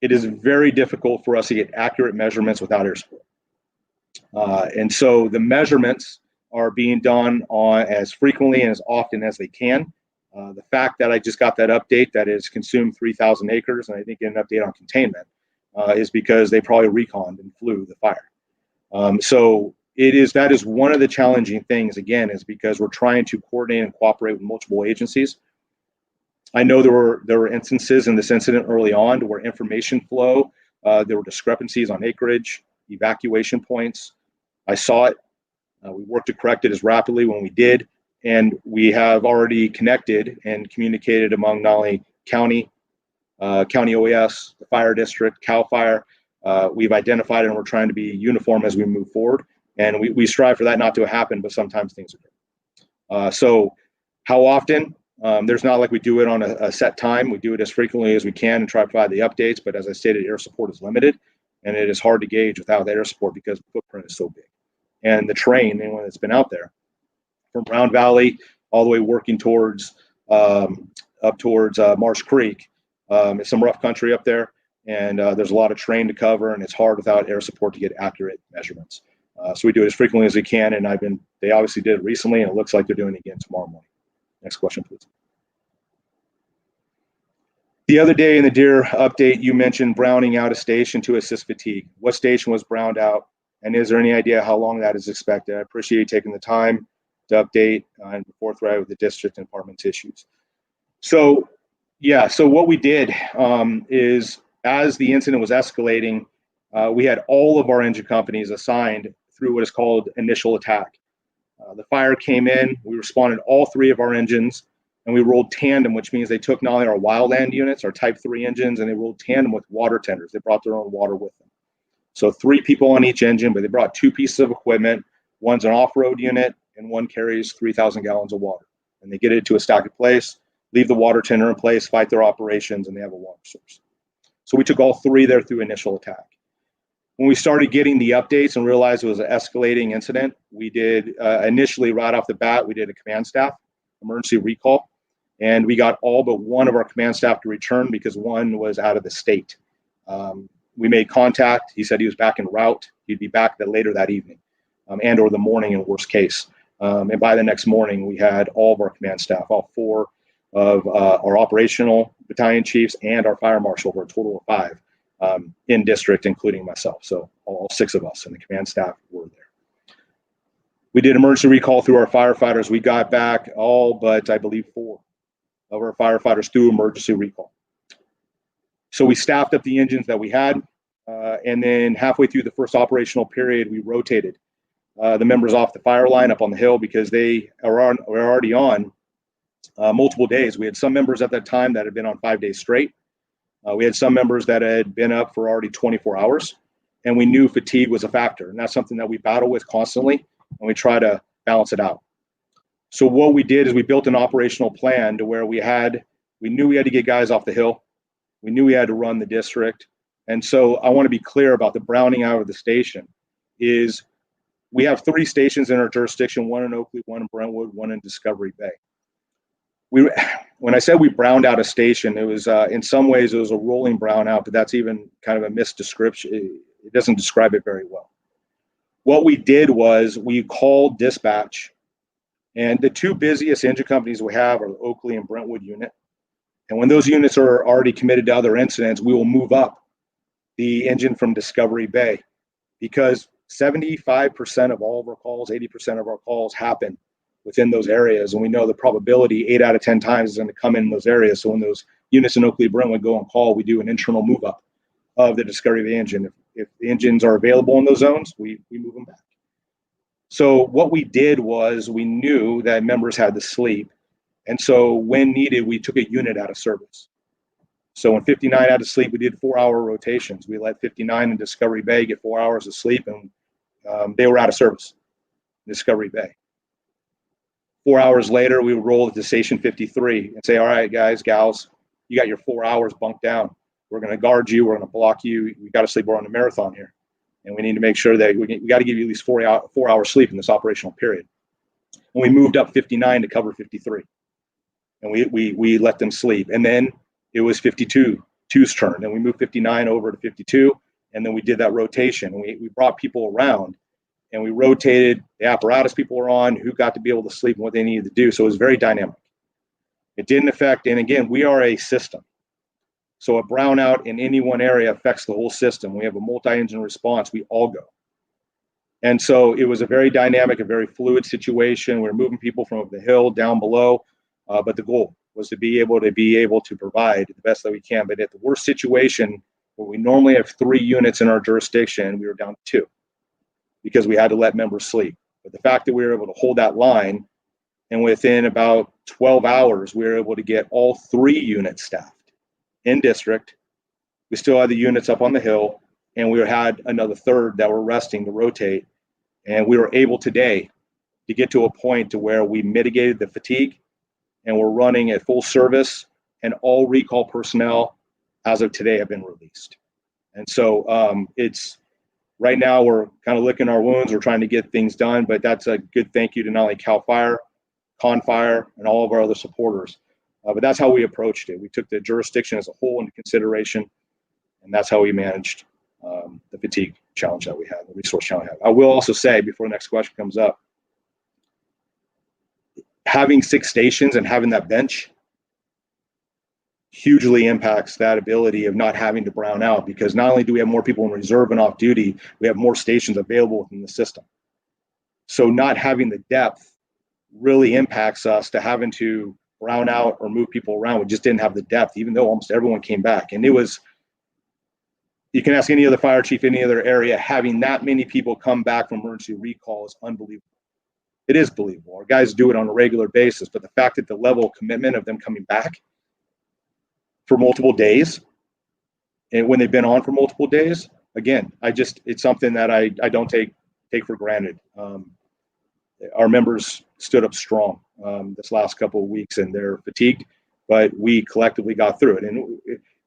It is very difficult for us to get accurate measurements without air support. And so the measurements are being done on as frequently and as often as they can. The fact that I just got that update that it's consumed 3,000 acres, and I think an update on containment, is because they probably reconned and flew the fire. So that is one of the challenging things, again, is because we're trying to coordinate and cooperate with multiple agencies. I know there were instances in this incident early on where information flow, there were discrepancies on acreage, evacuation points. I saw it. We worked to correct it as rapidly when we did, and we have already connected and communicated among not only county OES, the fire district, CAL FIRE. We've identified it, and we're trying to be uniform as we move forward. And we strive for that not to happen, but sometimes things occur. So how often? There's not like we do it on a set time. We do it as frequently as we can and try to provide the updates. But as I stated, air support is limited, and it is hard to gauge without air support because the footprint is so big. And the terrain, anyone that's been out there, from Brown Valley all the way working towards up towards Marsh Creek, it's some rough country up there, and there's a lot of terrain to cover, and it's hard without air support to get accurate measurements. So we do it as frequently as we can, and they obviously did it recently, and it looks like they're doing it again tomorrow morning. Next question, please. The other day in the Deer update, you mentioned browning out a station to assist fatigue. What station was browned out, and is there any idea how long that is expected? I appreciate you taking the time to update and be forthright with the district and department's issues. So, yeah, so what we did is, as the incident was escalating, we had all of our engine companies assigned through what is called initial attack. The fire came in, we responded all 3 of our engines, and we rolled tandem, which means they took not only our wildland units, our Type 3 engines, and they rolled tandem with water tenders. They brought their own water with them. So 3 people on each engine, but they brought 2 pieces of equipment. One's an off-road unit, and one carries 3,000 gallons of water. And they get it to a stacked place, leave the water tender in place, fight their operations, and they have a water source. So we took all 3 there through initial attack. When we started getting the updates and realized it was an escalating incident, we did initially right off the bat, we did a command staff emergency recall, and we got all but one of our command staff to return because one was out of the state. We made contact. He said he was back en route. He'd be back later that evening and or the morning in worst case. And by the next morning, we had all of our command staff, all 4 of our operational battalion chiefs and our fire marshal, for a total of 5. In district, including myself. So all 6 of us and the command staff were there. We did emergency recall through our firefighters. We got back all but, I believe, 4 of our firefighters through emergency recall. So we staffed up the engines that we had, and then halfway through the first operational period, we rotated the members off the fire line up on the hill because they were already on multiple days. We had some members at that time that had been on 5 days straight. We had some members that had been up for already 24 hours, and we knew fatigue was a factor. And that's something that we battle with constantly, and we try to balance it out. So what we did is we built an operational plan to where we knew we had to get guys off the hill. We knew we had to run the district. And so I want to be clear about the browning out of the station is we have 3 stations in our jurisdiction, 1 in Oakley, 1 in Brentwood, 1 in Discovery Bay. When I said we browned out a station, it was in some ways it was a rolling brown out, but that's even kind of a misdescription. It doesn't describe it very well. What we did was we called dispatch, and the 2 busiest engine companies we have are the Oakley and Brentwood unit. And when those units are already committed to other incidents, we will move up the engine from Discovery Bay, because 75% of all of our calls, 80% of our calls happen within those areas. And we know the probability 8 out of 10 times is going to come in those areas. So when those units in Oakley Brentwood go on call, we do an internal move up of the Discovery Bay engine. If the engines are available in those zones, we move them back. So what we did was we knew that members had to sleep. And so when needed, we took a unit out of service. So when 59 had to sleep, we did 4-hour rotations. We let 59 in Discovery Bay get 4 hours of sleep, and they were out of service in Discovery Bay. 4 hours later, we would roll it to Station 53 and say, all right, guys, gals, you got your 4 hours bunked down. We're going to guard you. We're going to block you. We got to sleep. We're on a marathon here. And we need to make sure that we got to give you at least 4 hours sleep in this operational period. And we moved up 59 to cover 53. And we let them sleep. And then it was 52's turn. And we moved 59 over to 52. And then we did that rotation. And we brought people around. And we rotated the apparatus people were on, who got to be able to sleep and what they needed to do. So it was very dynamic. It didn't affect, and again, we are a system. So a brownout in any one area affects the whole system. We have a multi-engine response, we all go. And so it was a very dynamic, a very fluid situation. We were moving people from the hill down below, but the goal was to be able to provide the best that we can. But at the worst situation, where we normally have 3 units in our jurisdiction, we were down to 2. Because we had to let members sleep. But the fact that we were able to hold that line, and within about 12 hours, we were able to get all 3 units staffed in district. We still had the units up on the hill, and we had another third that were resting to rotate. And we were able today to get to a point to where we mitigated the fatigue, and we're running at full service, and all recall personnel as of today have been released. And so it's, right now, we're kind of licking our wounds. We're trying to get things done, but that's a good thank you to not only CAL FIRE, CON FIRE, and all of our other supporters. But that's how we approached it. We took the jurisdiction as a whole into consideration, and that's how we managed the fatigue challenge that we had, the resource challenge we had. I will also say, before the next question comes up, having 6 stations and having that bench hugely impacts that ability of not having to brown out, because not only do we have more people in reserve and off duty, we have more stations available within the system. So not having the depth really impacts us to having to brown out or move people around. We just didn't have the depth, even though almost everyone came back. And it was, you can ask any other fire chief, any other area, having that many people come back from emergency recall is unbelievable. It is believable. Our guys do it on a regular basis, but the fact that the level of commitment of them coming back for multiple days, and when they've been on for multiple days, again, it's something that I don't take for granted. Our members stood up strong this last couple of weeks, and they're fatigued, but we collectively got through it. And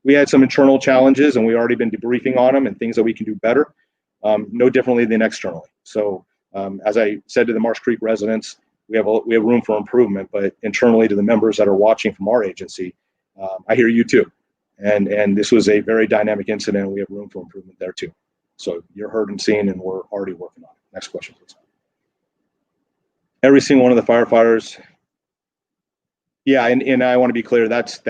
we had some internal challenges, and we've already been debriefing on them and things that we can do better, no differently than externally. So as I said to the Marsh Creek residents, we have room for improvement, but internally to the members that are watching from our agency, I hear you too. And this was a very dynamic incident. We have room for improvement there too. So you're heard and seen, and we're already working on it. Next question, please. Every single one of the firefighters. Yeah, and I want to be clear, that's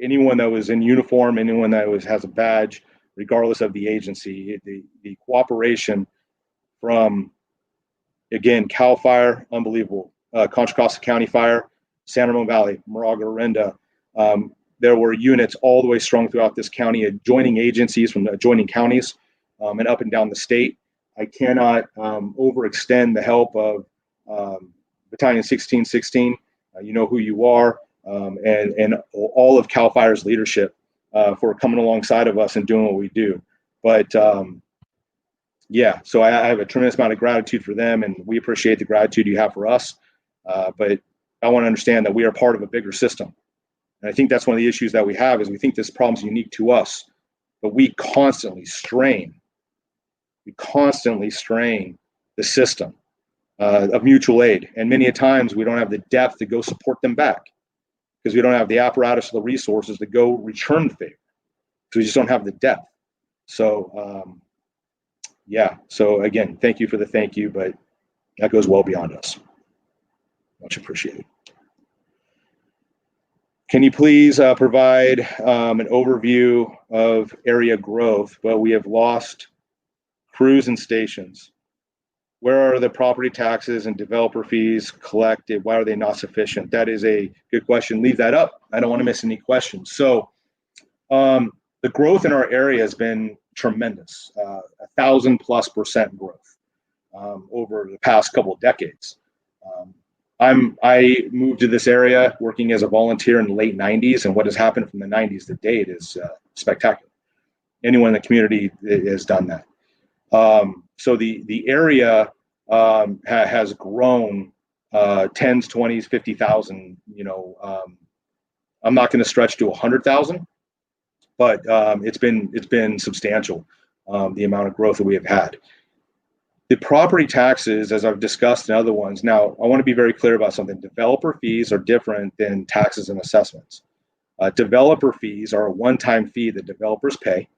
anyone that was in uniform, anyone that has a badge, regardless of the agency. The cooperation from, again, CAL FIRE, unbelievable. Contra Costa County Fire, San Ramon Valley, Moraga, Orinda. There were units all the way strung throughout this county, adjoining agencies from the adjoining counties, and up and down the state. I cannot overextend the help of Battalion 1616. You know who you are, and all of CAL FIRE's leadership for coming alongside of us and doing what we do. But yeah, so I have a tremendous amount of gratitude for them, and we appreciate the gratitude you have for us. But I want to understand that we are part of a bigger system. And I think that's one of the issues that we have, is we think this problem is unique to us, but we constantly strain the system of mutual aid. And many a times we don't have the depth to go support them back, because we don't have the apparatus or the resources to go return the favor. So we just don't have the depth. So yeah, so again, thank you for the thank you, but that goes well beyond us. Much appreciated. Can you please provide an overview of area growth? Well, we have lost crews and stations. Where are the property taxes and developer fees collected? Why are they not sufficient? That is a good question. Leave that up. I don't want to miss any questions. So the growth in our area has been tremendous, 1,000+% growth over the past couple of decades. I moved to this area working as a volunteer in the late 90s, and what has happened from the 90s to date is spectacular. Anyone in the community has done that. So the area has grown 10s, 20s, 50,000. I'm not going to stretch to 100,000, but it's been substantial, the amount of growth that we have had. The property taxes, as I've discussed in other ones. Now, I want to be very clear about something. Developer fees are different than taxes and assessments. Developer fees are a one-time fee that developers pay,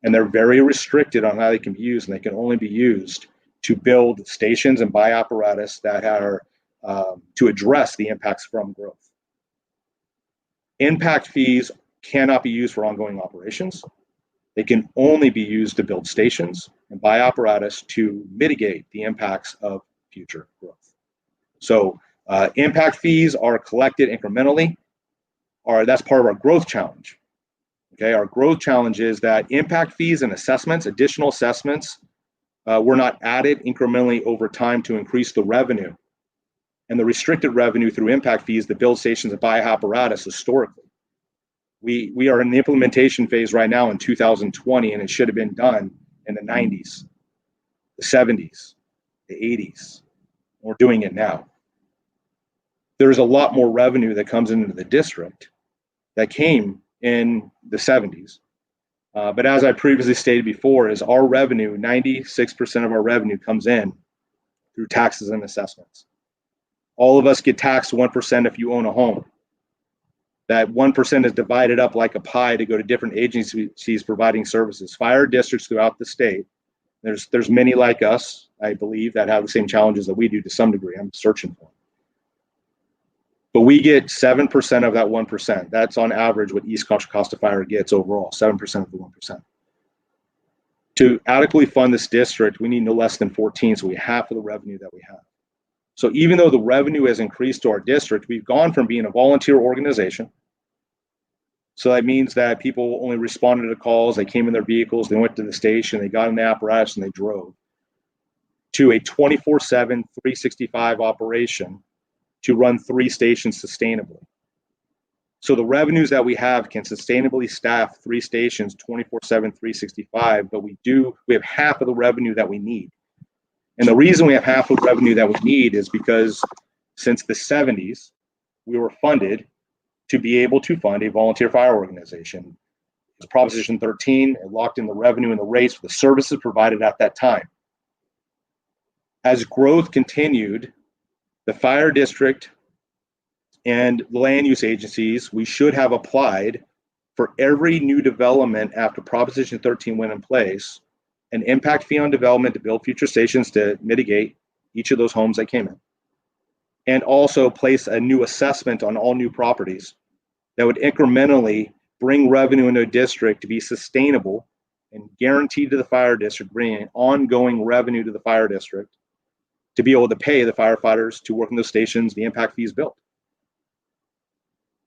and they're very restricted on how they can be used, and they can only be used to build stations and buy apparatus that are to address the impacts from growth. Impact fees cannot be used for ongoing operations. They can only be used to build stations and buy apparatus to mitigate the impacts of future growth. So impact fees are collected incrementally. That's part of our growth challenge. Okay, our growth challenge is that impact fees and assessments, additional assessments, were not added incrementally over time to increase the revenue. And the restricted revenue through impact fees that build stations and buy apparatus historically. We are in the implementation phase right now in 2020, and it should have been done in the 90s, the 70s, the 80s. We're doing it now. There's a lot more revenue that comes into the district that came in the 70s. But as I previously stated before, is our revenue, 96% of our revenue comes in through taxes and assessments. All of us get taxed 1% if you own a home. That 1% is divided up like a pie to go to different agencies providing services. Fire districts throughout the state, there's many like us, I believe, that have the same challenges that we do to some degree. I'm searching for them. But we get 7% of that 1%. That's on average what East Contra Costa Fire gets overall, 7% of the 1%. To adequately fund this district, we need no less than 14, so we have half of the revenue that we have. So even though the revenue has increased to our district, we've gone from being a volunteer organization. So that means that people only responded to calls, they came in their vehicles, they went to the station, they got in the apparatus, and they drove, to a 24/7, 365 operation to run 3 stations sustainably. So the revenues that we have can sustainably staff 3 stations 24/7, 365, but we have half of the revenue that we need. And the reason we have half of the revenue that we need is because since the 70s, we were funded to be able to fund a volunteer fire organization. It's Proposition 13, it locked in the revenue and the rates for the services provided at that time. As growth continued, the fire district and the land use agencies, we should have applied for every new development after Proposition 13 went in place, an impact fee on development to build future stations to mitigate each of those homes that came in, and also place a new assessment on all new properties that would incrementally bring revenue into a district to be sustainable and guaranteed to the fire district, bringing ongoing revenue to the fire district to be able to pay the firefighters to work in those stations, the impact fees built.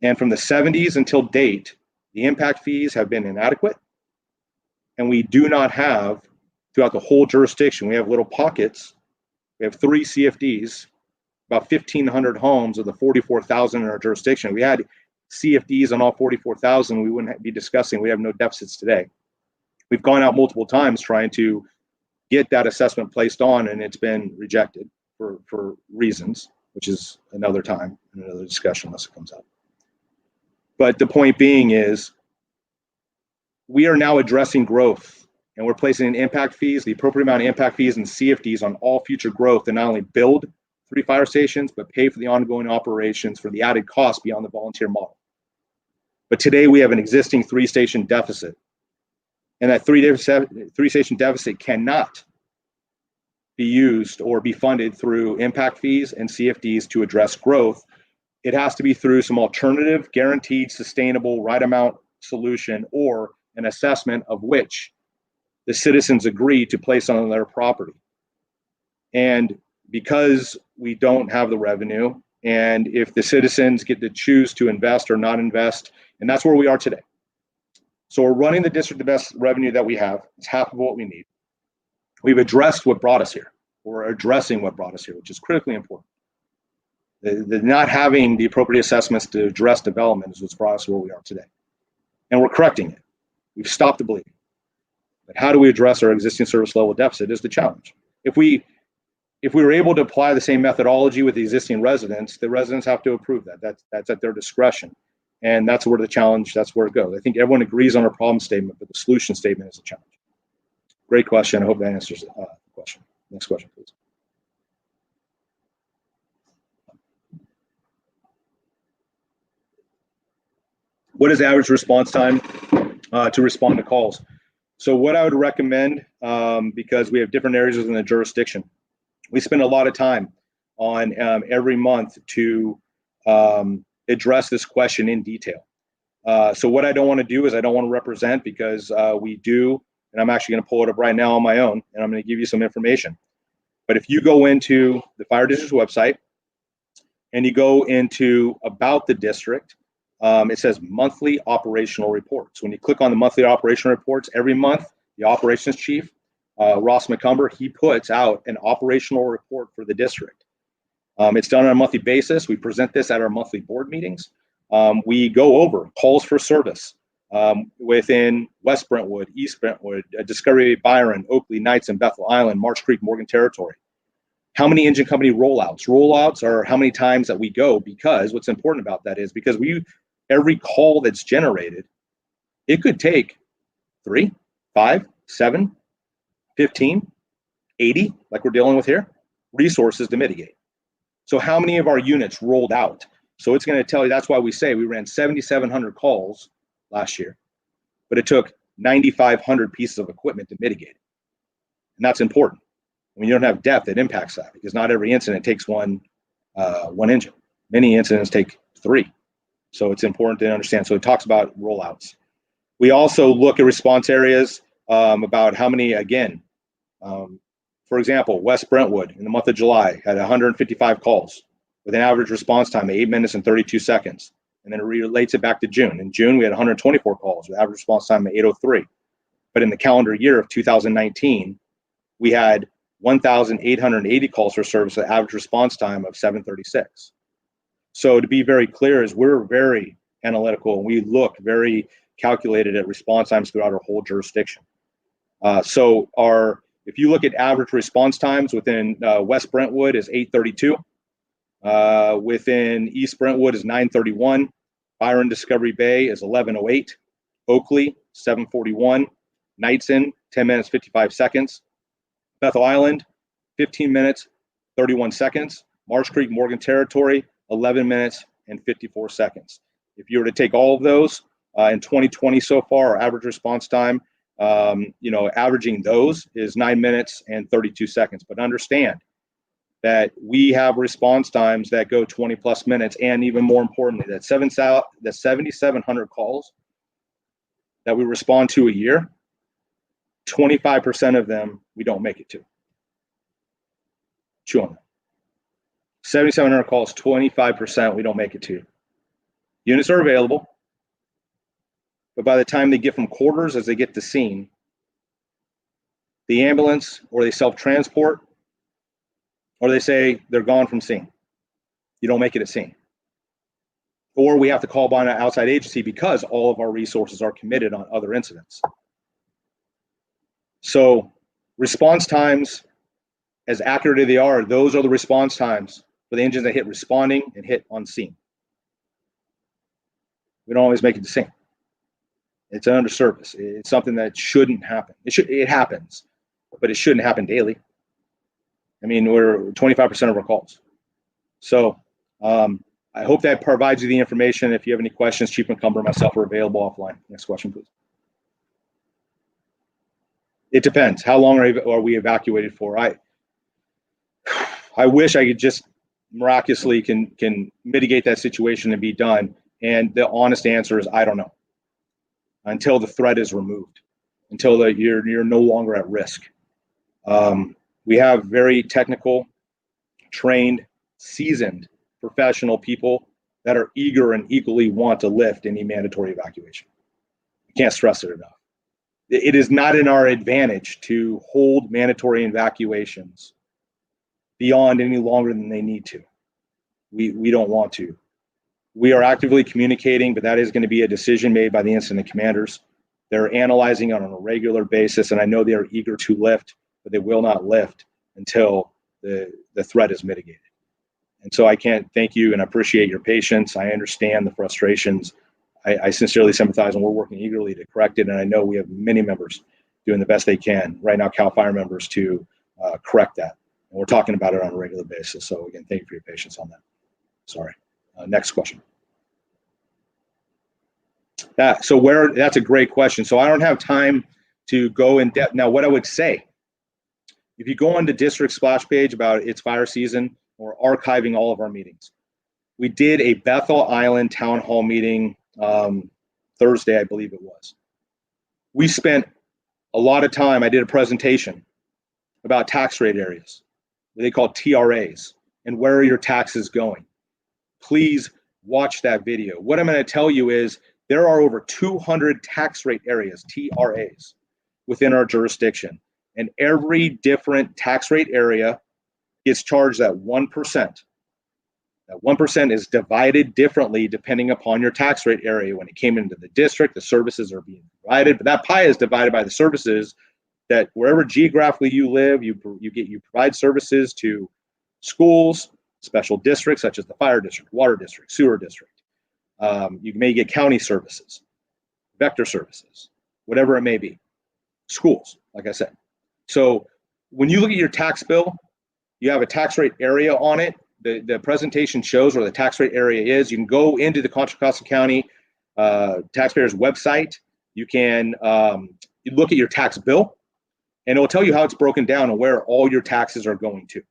And from the 70s until date, the impact fees have been inadequate, and we do not have, throughout the whole jurisdiction, we have little pockets. We have 3 CFDs, about 1,500 homes of the 44,000 in our jurisdiction. We had CFDs on all 44,000, we wouldn't be discussing, we have no deficits today. We've gone out multiple times trying to get that assessment placed on, and it's been rejected for reasons, which is another time, another discussion unless it comes up. But the point being is, we are now addressing growth, and we're placing in impact fees, the appropriate amount of impact fees and CFDs on all future growth, and not only build 3 fire stations, but pay for the ongoing operations for the added cost beyond the volunteer model. But today we have an existing 3-station deficit, and that 3-station deficit cannot be used or be funded through impact fees and CFDs to address growth. it has to be through some alternative, guaranteed, sustainable, right amount solution or an assessment of which the citizens agree to place on their property. And because we don't have the revenue, and if the citizens get to choose to invest or not invest, and that's where we are today. So we're running the district the best revenue that we have. It's half of what we need. We've addressed what brought us here. We're addressing what brought us here, which is critically important. The not having the appropriate assessments to address development is what's brought us where we are today. And we're correcting it. We've stopped the bleeding. But how do we address our existing service level deficit is the challenge. If we were able to apply the same methodology with the existing residents, the residents have to approve that. That's at their discretion. And that's where the challenge, that's where it goes. I think everyone agrees on our problem statement, but the solution statement is a challenge. Great question. I hope that answers the question. Next question, please. What is average response time to respond to calls? So what I would recommend, because we have different areas within the jurisdiction, we spend a lot of time on every month to address this question in detail. So what I don't want to do is I don't want to represent, because we do, and I'm actually going to pull it up right now on my own, and I'm going to give you some information. But if you go into the fire district's website and you go into about the district, it says monthly operational reports. When you click on the monthly operational reports, every month, the operations chief, Ross McCumber, he puts out an operational report for the district. It's done on a monthly basis. We present this at our monthly board meetings. We go over calls for service within West Brentwood, East Brentwood, Discovery Bay, Byron, Oakley, Knights, and Bethel Island, Marsh Creek, Morgan Territory. How many engine company rollouts? Rollouts are how many times that we go, because what's important about that is because every call that's generated, it could take 3, 5, 7, 15, 80, like we're dealing with here, resources to mitigate. So how many of our units rolled out? So it's going to tell you, that's why we say we ran 7,700 calls last year, but it took 9,500 pieces of equipment to mitigate it. And that's important. When you don't have depth, it impacts that, because not every incident takes one engine. Many incidents take 3. So it's important to understand. So it talks about rollouts. We also look at response areas about how many, again, for example, West Brentwood in the month of July had 155 calls with an average response time of 8 minutes and 32 seconds. And then it relates it back to June. In June, we had 124 calls with average response time of 8:03. But in the calendar year of 2019, we had 1,880 calls for service with average response time of 7:36. So to be very clear, is we're very analytical and we look very calculated at response times throughout our whole jurisdiction. If you look at average response times within West Brentwood is 8:32. Within East Brentwood is 9:31. Byron Discovery Bay is 11:08. Oakley 7:41. Knightson 10 minutes 55 seconds. Bethel Island 15 minutes 31 seconds. Marsh Creek Morgan Territory 11 minutes and 54 seconds. If you were to take all of those in 2020 so far, our average response time, averaging those is 9 minutes and 32 seconds. But understand that we have response times that go 20 plus minutes, and even more importantly, that 7,700 calls that we respond to a year, 25% of them we don't make it to. Chew on that. 7,700 calls, 25% we don't make it to. Units are available, but by the time they get from quarters as they get to scene, the ambulance, or they self-transport, or they say they're gone from scene. You don't make it at scene. Or we have to call by an outside agency because all of our resources are committed on other incidents. So response times, as accurate as they are, those are the response times for the engines that hit responding and hit on scene. We don't always make it to scene. It's an underservice. It's something that shouldn't happen. It happens, but it shouldn't happen daily. I mean, we're 25% of our calls. So I hope that provides you the information. If you have any questions, Chief McCumber and myself are available offline. Next question, please. It depends. How long are we evacuated for? I wish I could just miraculously can mitigate that situation and be done? And the honest answer is, I don't know, until the threat is removed, until you're no longer at risk. We have very technical, trained, seasoned professional people that are eager and equally want to lift any mandatory evacuation. I can't stress it enough. It is not in our advantage to hold mandatory evacuations beyond any longer than they need to. We don't want to. We are actively communicating, but that is going to be a decision made by the incident commanders. They're analyzing it on a regular basis, and I know they are eager to lift, but they will not lift until the threat is mitigated. And so I can't thank you and appreciate your patience. I understand the frustrations. I sincerely sympathize, and we're working eagerly to correct it. And I know we have many members doing the best they can right now, CAL FIRE members, to correct that. And we're talking about it on a regular basis. So again, thank you for your patience on that. Sorry. Next question. That's a great question. So I don't have time to go in depth. Now, what I would say, if you go on the district splash page about its fire season, we're archiving all of our meetings. We did a Bethel Island town hall meeting Thursday, I believe it was. We spent a lot of time. I did a presentation about tax rate areas, what they call TRAs, and where are your taxes going. Please watch that video. What I'm going to tell you is there are over 200 tax rate areas, TRAs, within our jurisdiction. And every different tax rate area gets charged at 1%. That 1% is divided differently depending upon your tax rate area. When it came into the district, the services are being provided, but that pie is divided by the services that wherever geographically you live, you provide services to schools, special districts such as the fire district, water district, sewer district. You may get county services, vector services, whatever it may be. Schools, like I said. So when you look at your tax bill, you have a tax rate area on it. The presentation shows where the tax rate area is. You can go into the Contra Costa County taxpayers website. You can you look at your tax bill, and it will tell you how it's broken down and where all your taxes are going to.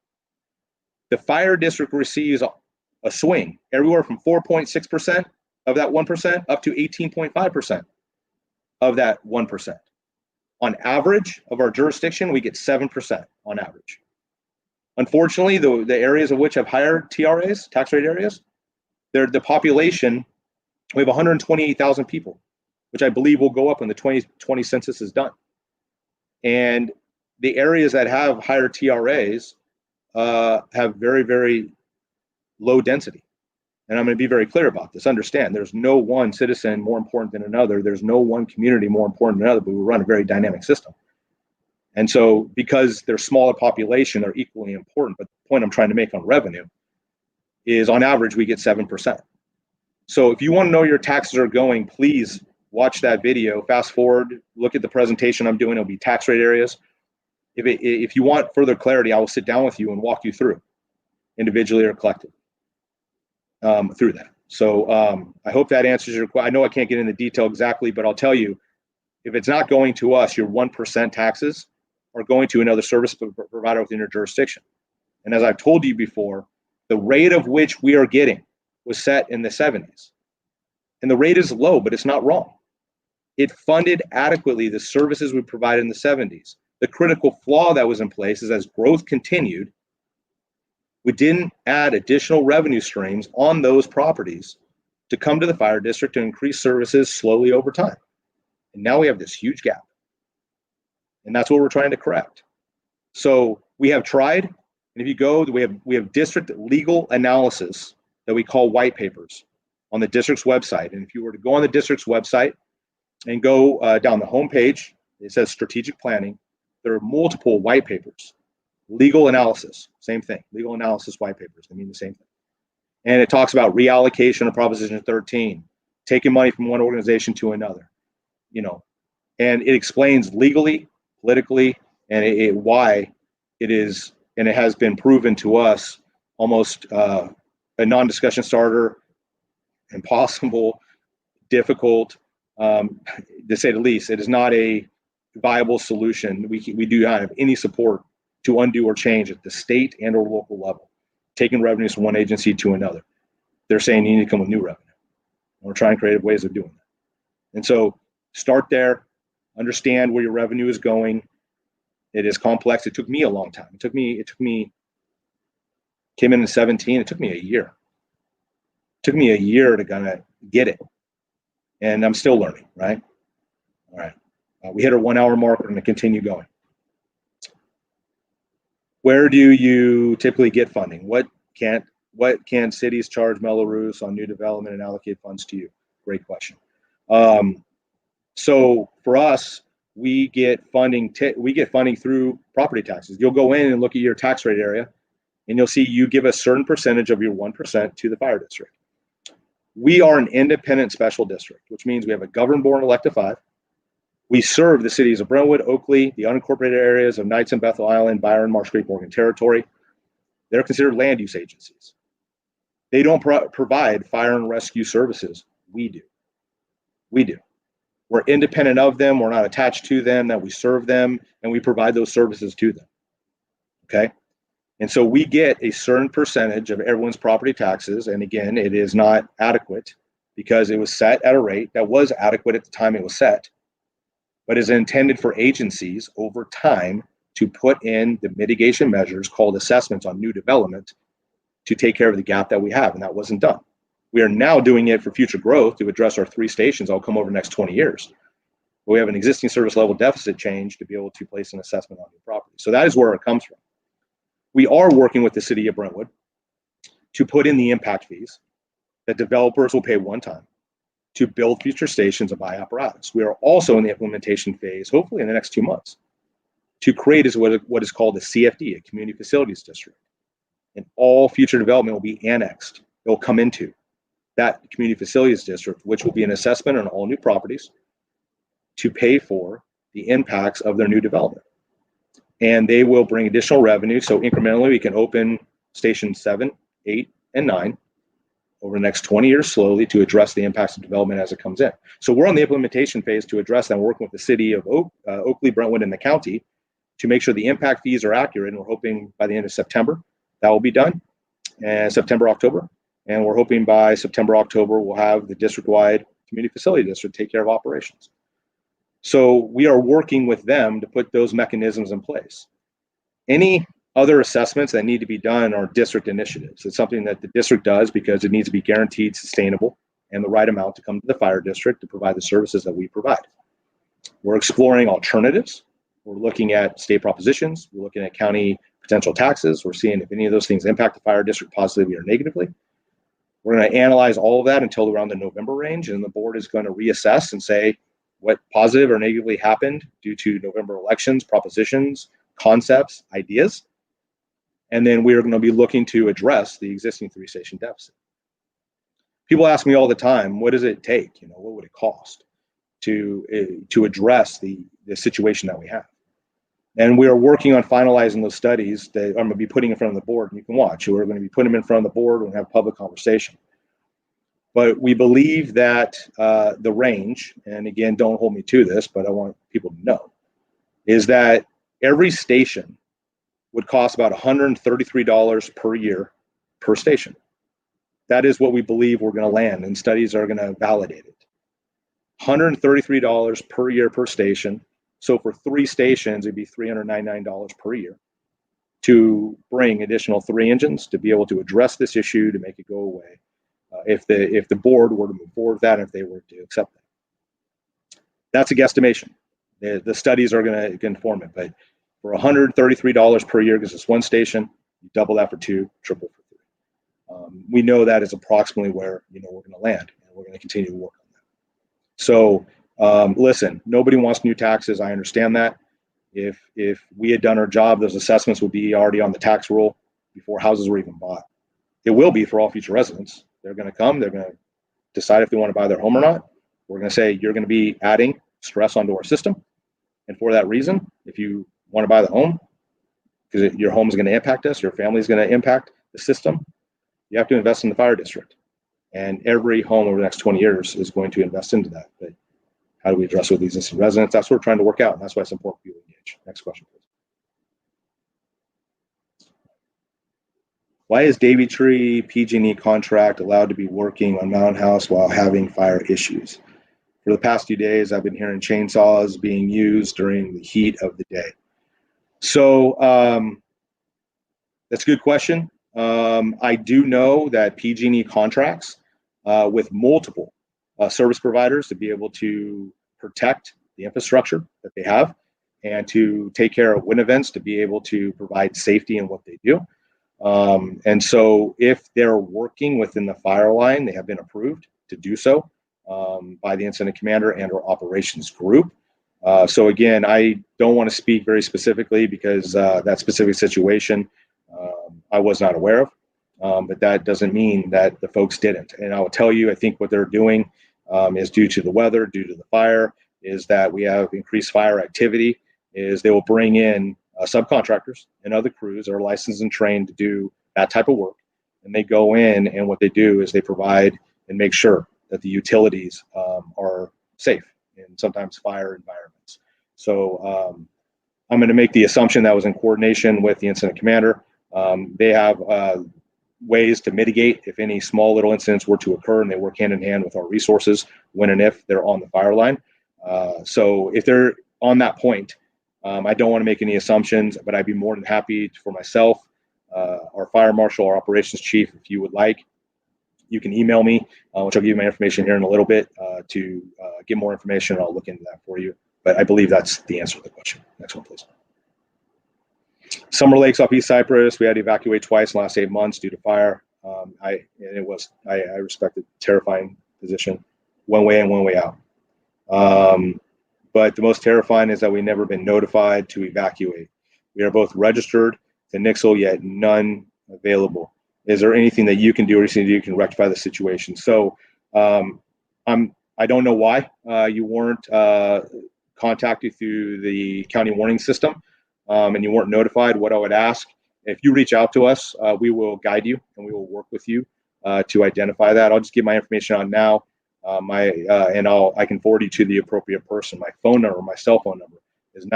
The fire district receives a swing everywhere from 4.6% of that 1% up to 18.5% of that 1%. On average of our jurisdiction, we get 7% on average. Unfortunately, the areas of which have higher TRAs, tax rate areas, the population, we have 128,000 people, which I believe will go up when the 2020 census is done. And the areas that have higher TRAs have very, very low density. And I'm going to be very clear about this. Understand, there's no one citizen more important than another. There's no one community more important than another, but we run a very dynamic system. And so because they're smaller population, they're equally important. But the point I'm trying to make on revenue is on average, we get 7%. So if you want to know your taxes are going, please watch that video, fast forward, look at the presentation I'm doing. It'll be tax rate areas. If you want further clarity, I will sit down with you and walk you through individually or collectively through that. So I hope that answers your question. I know I can't get into detail exactly, but I'll tell you, if it's not going to us, your 1% taxes are going to another service provider within your jurisdiction. And as I've told you before, the rate of which we are getting was set in the 70s. And the rate is low, but it's not wrong. It funded adequately the services we provided in the 70s. The critical flaw that was in place is as growth continued, we didn't add additional revenue streams on those properties to come to the fire district to increase services slowly over time. And now we have this huge gap. And that's what we're trying to correct. So we have tried, and if you go, we have district legal analysis that we call white papers on the district's website. And if you were to go on the district's website and go down the homepage, it says strategic planning. There are multiple white papers. Legal analysis, same thing. Legal analysis white papers, they mean the same thing. And it talks about reallocation of Proposition 13, taking money from one organization to another, and it explains legally, politically, and why it is, and it has been proven to us almost a non-discussion starter, impossible, difficult, to say the least. It is not a viable solution. We do not have any support to undo or change at the state and or local level. taking revenues from one agency to another. They're saying you need to come with new revenue. We're trying creative ways of doing that. And so start there, understand where your revenue is going. It is complex. It took me a long time. It took me, came in 17, it took me a year. It took me a year to kind of get it. And I'm still learning, right? All right. We hit our 1 hour mark. We're going to continue going. Where do you typically get funding? What can cities charge Mello-Roos on new development and allocate funds to you? Great question. So for us, we get funding through property taxes. You'll go in and look at your tax rate area, and you'll see you give a certain percentage of your 1% to the fire district. We are an independent special district, which means we have a governed board elect of 5. We serve the cities of Brentwood, Oakley, the unincorporated areas of Knights and Bethel Island, Byron, Marsh Creek, Morgan Territory. They're considered land use agencies. They don't provide fire and rescue services. We do. We do. We're independent of them. We're not attached to them, that we serve them, and we provide those services to them. Okay? And so we get a certain percentage of everyone's property taxes. And again, it is not adequate because it was set at a rate that was adequate at the time it was set, but is intended for agencies over time to put in the mitigation measures called assessments on new development to take care of the gap that we have, and that wasn't done. We are now doing it for future growth to address our 3 stations. I'll come over the next 20 years. But we have an existing service level deficit change to be able to place an assessment on new property. So that is where it comes from. We are working with the city of Brentwood to put in the impact fees that developers will pay one time to build future stations and buy apparatus. We are also in the implementation phase, hopefully in the next 2 months, to create what is called a CFD, a Community Facilities District. And all future development will be annexed. It will come into that Community Facilities District, which will be an assessment on all new properties to pay for the impacts of their new development. And they will bring additional revenue. So incrementally, we can open station 7, 8, and 9 over the next 20 years slowly to address the impacts of development as it comes in. So we're on the implementation phase to address that. We're working with the city of Oakley, Brentwood, and the county to make sure the impact fees are accurate. And we're hoping by the end of September, that will be done, and September, October. And we're hoping by September, October, we'll have the district-wide community facility district take care of operations. So we are working with them to put those mechanisms in place. Any other assessments that need to be done are district initiatives. It's something that the district does because it needs to be guaranteed sustainable and the right amount to come to the fire district to provide the services that we provide. We're exploring alternatives. We're looking at state propositions. We're looking at county potential taxes. We're seeing if any of those things impact the fire district positively or negatively. We're going to analyze all of that until around the November range, and the board is going to reassess and say what positive or negatively happened due to November elections, propositions, concepts, ideas. And then we are going to be looking to address the existing 3-station deficit. People ask me all the time, what does it take? What would it cost to address the situation that we have? And we are working on finalizing those studies that I'm going to be putting in front of the board, and you can watch. We're going to be putting them in front of the board and have public conversation. But we believe that the range, and again, don't hold me to this, but I want people to know, is that every station would cost about $133 per year per station. That is what we believe we're going to land, and studies are going to validate it. $133 per year per station. So for 3 stations, it'd be $399 per year to bring additional 3 engines to be able to address this issue, to make it go away. If the board were to move forward with that, if they were to accept that. That's a guesstimation. The studies are going to inform it, but for $133 per year, because it's 1 station, you double that for 2, triple for 3. We know that is approximately where we're going to land, and we're going to continue to work on that. So listen, nobody wants new taxes. I understand that. If we had done our job, those assessments would be already on the tax roll before houses were even bought. It will be for all future residents. They're going to come. They're going to decide if they want to buy their home or not. We're going to say you're going to be adding stress onto our system. And for that reason, if you want to buy the home, because your home is going to impact us, your family is going to impact the system, you have to invest in the fire district. And every home over the next 20 years is going to invest into that. But how do we address with the existing residents? That's what we're trying to work out. And that's why it's important for you to engage. Next question, please. Why is Davy Tree PG&E contract allowed to be working on Mountain House while having fire issues? For the past few days, I've been hearing chainsaws being used during the heat of the day. So that's a good question. I do know that PG&E contracts with multiple service providers to be able to protect the infrastructure that they have and to take care of wind events, to be able to provide safety in what they do. And so if they're working within the fire line, they have been approved to do so by the incident commander and or operations group. So again, I don't want to speak very specifically because that specific situation I was not aware of, but that doesn't mean that the folks didn't. And I will tell you, I think what they're doing is due to the weather, due to the fire, is that we have increased fire activity, is they will bring in subcontractors and other crews that are licensed and trained to do that type of work. And they go in, and what they do is they provide and make sure that the utilities are safe in sometimes fire environments. So I'm going to make the assumption that was in coordination with the incident commander. They have ways to mitigate if any small little incidents were to occur, and they work hand in hand with our resources when and if they're on the fire line. So if they're on that point, I don't want to make any assumptions, but I'd be more than happy for myself, our fire marshal, our operations chief, if you would like. You can email me, which I'll give you my information here in a little bit to get more information. I'll look into that for you. But I believe that's the answer to the question. Next one, please. Summer Lakes off East Cypress. We had to evacuate twice in the last 8 months due to fire. I respect the terrifying position, one way in, one way out. But the most terrifying is that we've never been notified to evacuate. We are both registered to Nixle, yet none available. Is there anything that you can do or anything that you can rectify the situation? So I don't know why you weren't contacted through the county warning system and you weren't notified. What I would ask, if you reach out to us, we will guide you and we will work with you to identify that. I'll just give my information on now. I can forward you to the appropriate person. My phone number, my cell phone number is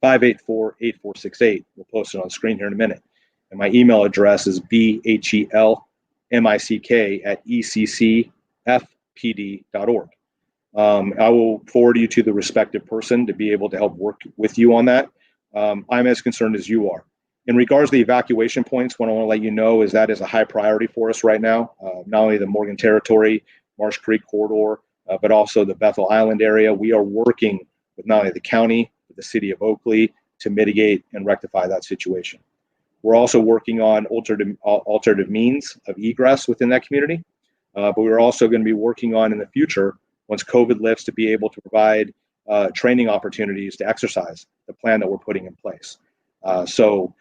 925-584-8468. We'll post it on the screen here in a minute. And my email address is bhelmick@eccfpd.org. I will forward you to the respective person to be able to help work with you on that. I'm as concerned as you are. In regards to the evacuation points, what I want to let you know is that is a high priority for us right now. Not only the Morgan Territory, Marsh Creek corridor, but also the Bethel Island area. We are working with not only the county, but the city of Oakley to mitigate and rectify that situation. We're also working on alternative means of egress within that community. But we're also going to be working on in the future, once COVID lifts, to be able to provide training opportunities to exercise the plan that we're putting in place. So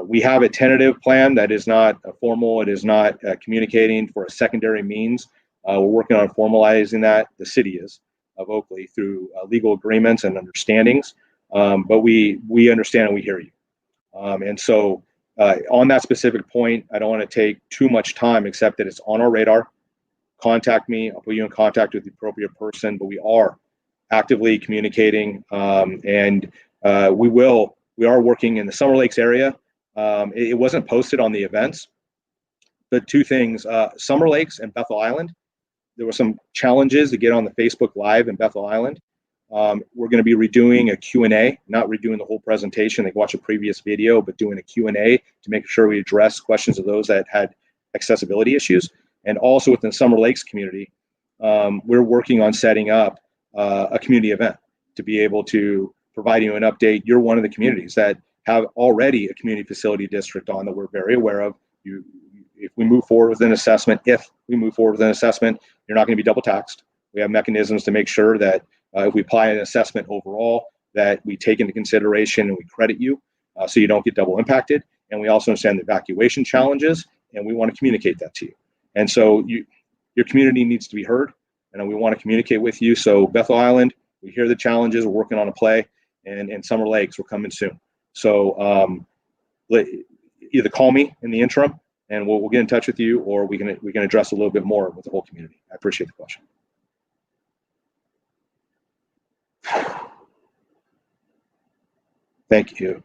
we have a tentative plan that is not formal. It is not communicating for a secondary means. We're working on formalizing that. The city is of Oakley through legal agreements and understandings. But we understand and we hear you. And so on that specific point, I don't want to take too much time, except that it's on our radar. Contact me. I'll put you in contact with the appropriate person. But we are actively communicating, and we are working in the Summer Lakes area. It wasn't posted on the events. The two things, Summer Lakes and Bethel Island, there were some challenges to get on the Facebook Live in Bethel Island. We're going to be redoing a Q&A, not redoing the whole presentation. They can watch a previous video, but doing a Q&A to make sure we address questions of those that had accessibility issues. And also within the Summer Lakes community, we're working on setting up a community event to be able to provide you an update. You're one of the communities that have already a community facility district on that we're very aware of. If we move forward with an assessment, you're not going to be double taxed. We have mechanisms to make sure that if we apply an assessment overall, that we take into consideration and we credit you so you don't get double impacted. And we also understand the evacuation challenges, and we want to communicate that to you. And so your community needs to be heard, and we want to communicate with you. So Bethel Island, we hear the challenges. We're working on a play, and Summer Lakes, we're coming soon. So either call me in the interim, and we'll get in touch with you, or we can address a little bit more with the whole community. I appreciate the question. Thank you.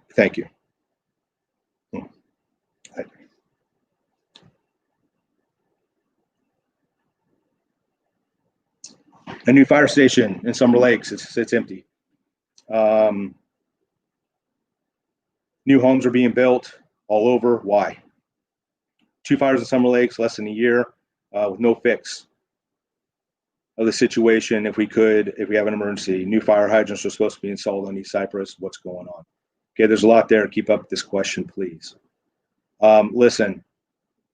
A new fire station in Summer Lakes, it's empty. New homes are being built all over. Why? 2 fires in Summer Lakes, less than a year, with no fix of the situation. If we have an emergency, new fire hydrants are supposed to be installed on East Cypress. What's going on? Okay, there's a lot there. Keep up this question, please. Listen,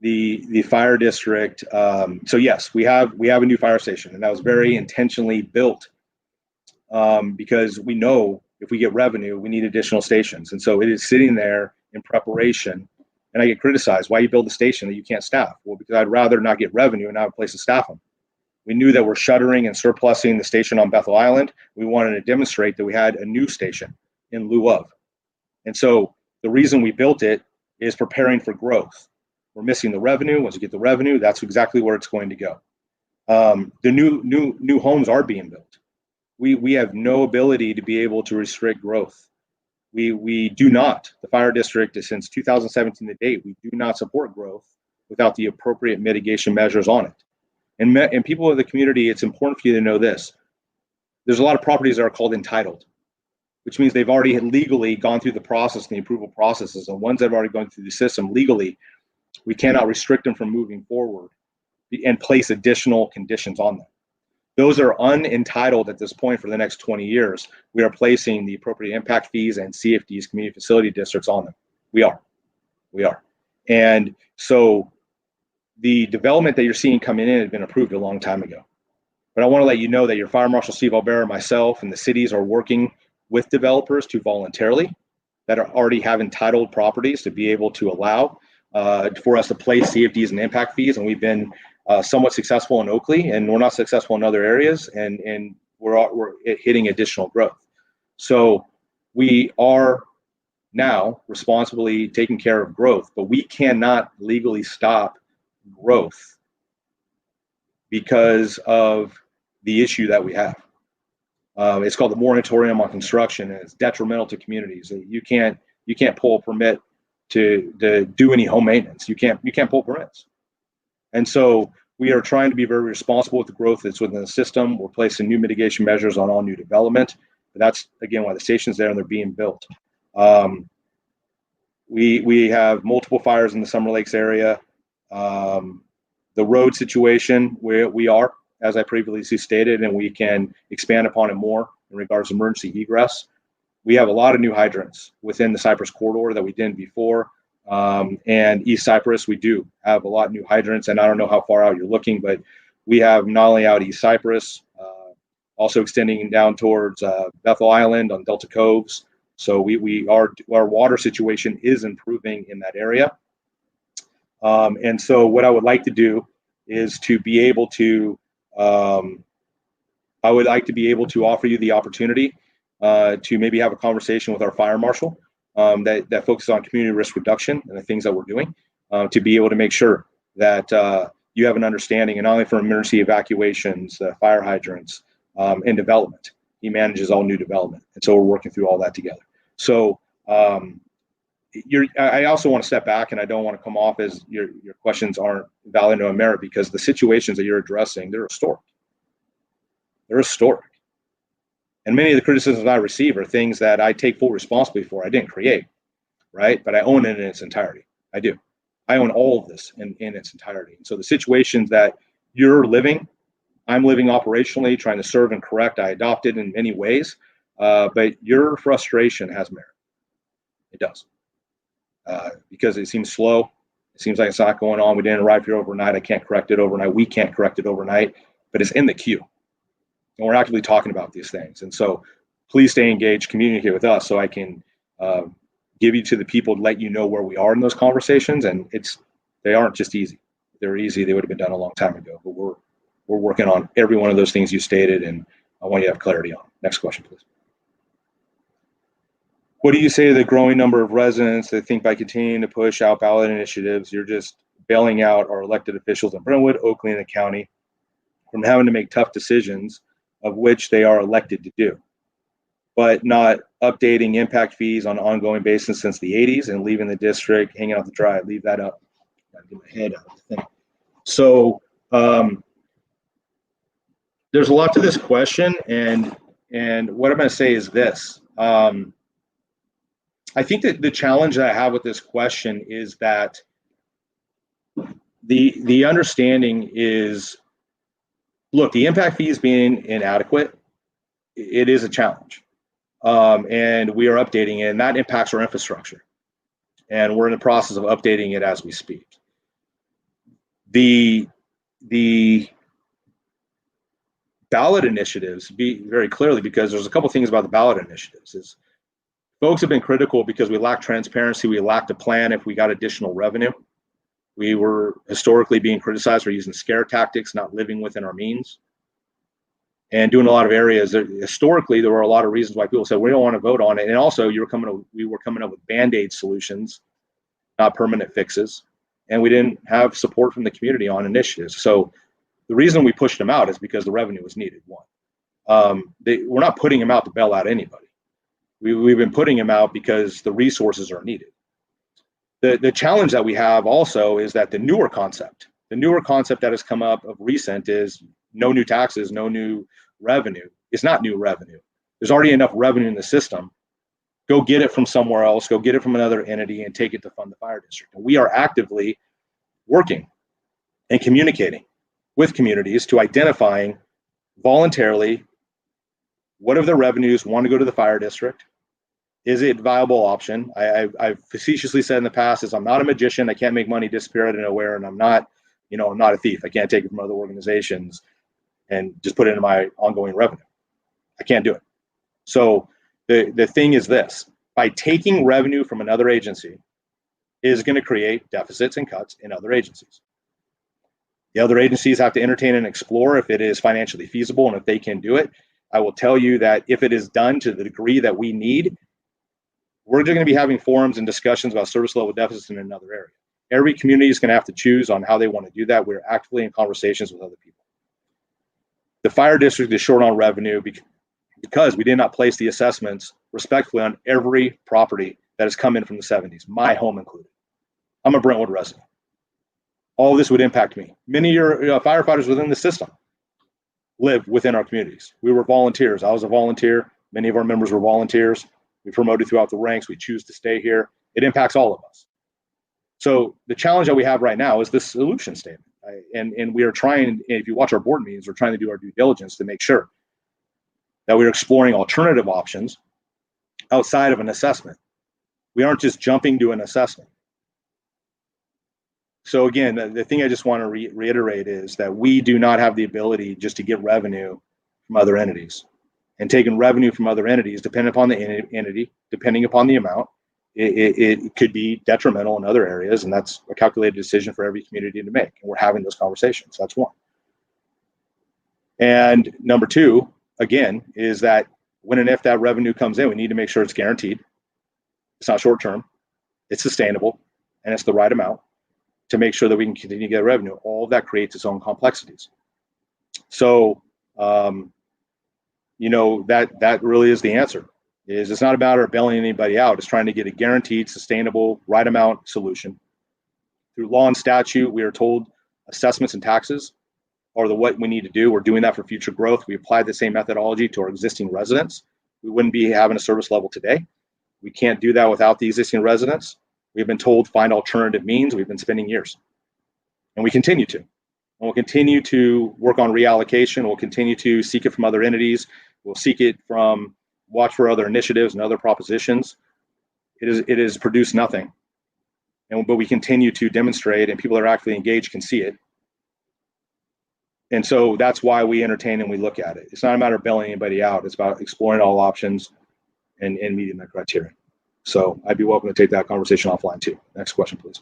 the fire district. So yes, we have a new fire station, and that was very intentionally built because we know if we get revenue, we need additional stations, and so it is sitting there in preparation. And I get criticized, why you build a station that you can't staff? Well, because I'd rather not get revenue and not have a place to staff them. We knew that we're shuttering and surplusing the station on Bethel Island. We wanted to demonstrate that we had a new station in lieu of. And so the reason we built it is preparing for growth. We're missing the revenue. Once you get the revenue, that's exactly where it's going to go. The new homes are being built. We have no ability to be able to restrict growth. We do not. The fire district, since 2017 to date, we do not support growth without the appropriate mitigation measures on it. And people of the community, it's important for you to know this. There's a lot of properties that are called entitled, which means they've already legally gone through the process and the approval processes. And ones that have already gone through the system legally, we cannot restrict them from moving forward and place additional conditions on them. Those are unentitled at this point for the next 20 years. We are placing the appropriate impact fees and CFDs, community facility districts, on them. We are. And so the development that you're seeing coming in had been approved a long time ago. But I want to let you know that your Fire Marshal Steve Albera, myself, and the cities are working with developers to voluntarily that already have entitled properties to be able to allow for us to place CFDs and impact fees. And we've been somewhat successful in Oakley, and we're not successful in other areas, and we're hitting additional growth. So we are now responsibly taking care of growth, but we cannot legally stop growth because of the issue that we have. It's called the moratorium on construction, and it's detrimental to communities. You can't pull a permit to do any home maintenance. You can't pull permits. And so we are trying to be very responsible with the growth that's within the system. We're placing new mitigation measures on all new development. But that's, again, why the station's there and they're being built. We have multiple fires in the Summer Lakes area. The road situation, where we are, as I previously stated, and we can expand upon it more in regards to emergency egress. We have a lot of new hydrants within the Cypress corridor that we didn't before. And East Cypress, we do have a lot of new hydrants, and I don't know how far out you're looking, but we have not only out East Cypress, also extending down towards Bethel Island on Delta Coves. So our water situation is improving in that area. And so what I would like to do is to be able to, I would like to be able to offer you the opportunity to maybe have a conversation with our fire marshal that focuses on community risk reduction and the things that we're doing to be able to make sure that you have an understanding, and not only for emergency evacuations, fire hydrants, and development. He manages all new development. And so we're working through all that together. So I also want to step back, and I don't want to come off as your questions aren't valid or merit, because the situations that you're addressing, they're historic. They're historic. And many of the criticisms I receive are things that I take full responsibility for. I didn't create, right? But I own it in its entirety. I do. I own all of this in its entirety. And so the situations that you're living, I'm living operationally, trying to serve and correct. I adopt it in many ways. But your frustration has merit. It does. Because it seems slow. It seems like it's not going on. We didn't arrive here overnight. I can't correct it overnight. We can't correct it overnight. But it's in the queue. And we're actively talking about these things. And so please stay engaged, communicate with us so I can give you to the people to let you know where we are in those conversations. And they aren't just easy. If they were easy, they would have been done a long time ago. But we're working on every one of those things you stated, and I want you to have clarity on. Next question, please. What do you say to the growing number of residents that think by continuing to push out ballot initiatives, you're just bailing out our elected officials in Brentwood, Oakley, and the county from having to make tough decisions of which they are elected to do, but not updating impact fees on an ongoing basis since the 80s and leaving the district hanging out to dry? Leave that up. Gotta get my head out of the thing. So there's a lot to this question, and what I'm going to say is this. I think that the challenge that I have with this question is that the understanding is, look, the impact fees being inadequate, it is a challenge, and we are updating it, and that impacts our infrastructure, and we're in the process of updating it as we speak. The ballot initiatives, be very clearly, because there's a couple things about the ballot initiatives, is folks have been critical because we lack transparency, we lacked a plan if we got additional revenue. We were historically being criticized for using scare tactics, not living within our means, and doing a lot of areas. Historically, there were a lot of reasons why people said we don't want to vote on it, and also we were coming up with Band-Aid solutions, not permanent fixes, and we didn't have support from the community on initiatives. So the reason we pushed them out is because the revenue was needed. One, we're not putting them out to bail out anybody. We've been putting them out because the resources are needed. The challenge that we have also is that the newer concept that has come up of recent is no new taxes, no new revenue. It's not new revenue. There's already enough revenue in the system. Go get it from somewhere else, go get it from another entity and take it to fund the fire district. And we are actively working and communicating with communities to identifying voluntarily what of their revenues want to go to the fire district. Is it a viable option? I've facetiously said in the past is I'm not a magician. I can't make money disappear out of nowhere, and I'm not a thief. I can't take it from other organizations and just put it into my ongoing revenue. I can't do it. So the thing is this: by taking revenue from another agency is going to create deficits and cuts in other agencies. The other agencies have to entertain and explore if it is financially feasible and if they can do it. I will tell you that if it is done to the degree that we need, we're going to be having forums and discussions about service level deficits in another area. Every community is going to have to choose on how they want to do that. We're actively in conversations with other people. The fire district is short on revenue because we did not place the assessments respectfully on every property that has come in from the 70s, my home included. I'm a Brentwood resident. All of this would impact me. Many of your firefighters within the system live within our communities. We were volunteers. I was a volunteer. Many of our members were volunteers. We promoted throughout the ranks. We choose to stay here. It impacts all of us. So the challenge that we have right now is this solution statement. And we are trying, if you watch our board meetings, we're trying to do our due diligence to make sure that we're exploring alternative options outside of an assessment. We aren't just jumping to an assessment. So again, the thing I just want to reiterate is that we do not have the ability just to get revenue from other entities. And taking revenue from other entities, depending upon the entity, depending upon the amount, it could be detrimental in other areas, and that's a calculated decision for every community to make. And we're having those conversations. That's one. And number two, again, is that when and if that revenue comes in, we need to make sure it's guaranteed. It's not short term, it's sustainable, and it's the right amount to make sure that we can continue to get revenue. All of that creates its own complexities. So, that really is the answer. It's not about our bailing anybody out. It's trying to get a guaranteed, sustainable, right amount solution. Through law and statute, we are told assessments and taxes are what we need to do. We're doing that for future growth. We applied the same methodology to our existing residents. We wouldn't be having a service level today. We can't do that without the existing residents. We've been told find alternative means. We've been spending years, and we continue to. And we'll continue to work on reallocation. We'll continue to seek it from other entities. We'll seek it from watch for other initiatives and other propositions. It has produced nothing. But we continue to demonstrate, and people that are actively engaged can see it. And so that's why we entertain and we look at it. It's not a matter of bailing anybody out. It's about exploring all options and meeting that criteria. So I'd be welcome to take that conversation offline too. Next question, please.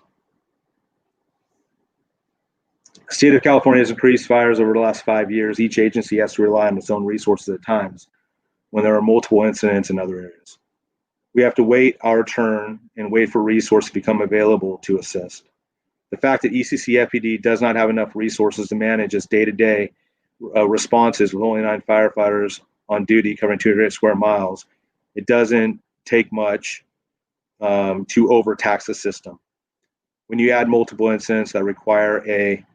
The state of California has increased fires over the last 5 years. Each agency has to rely on its own resources at times when there are multiple incidents in other areas. We have to wait our turn and wait for resources to become available to assist. The fact that ECC FPD does not have enough resources to manage its day-to-day responses with only 9 firefighters on duty covering 200 square miles, it doesn't take much to overtax the system. When you add multiple incidents that require a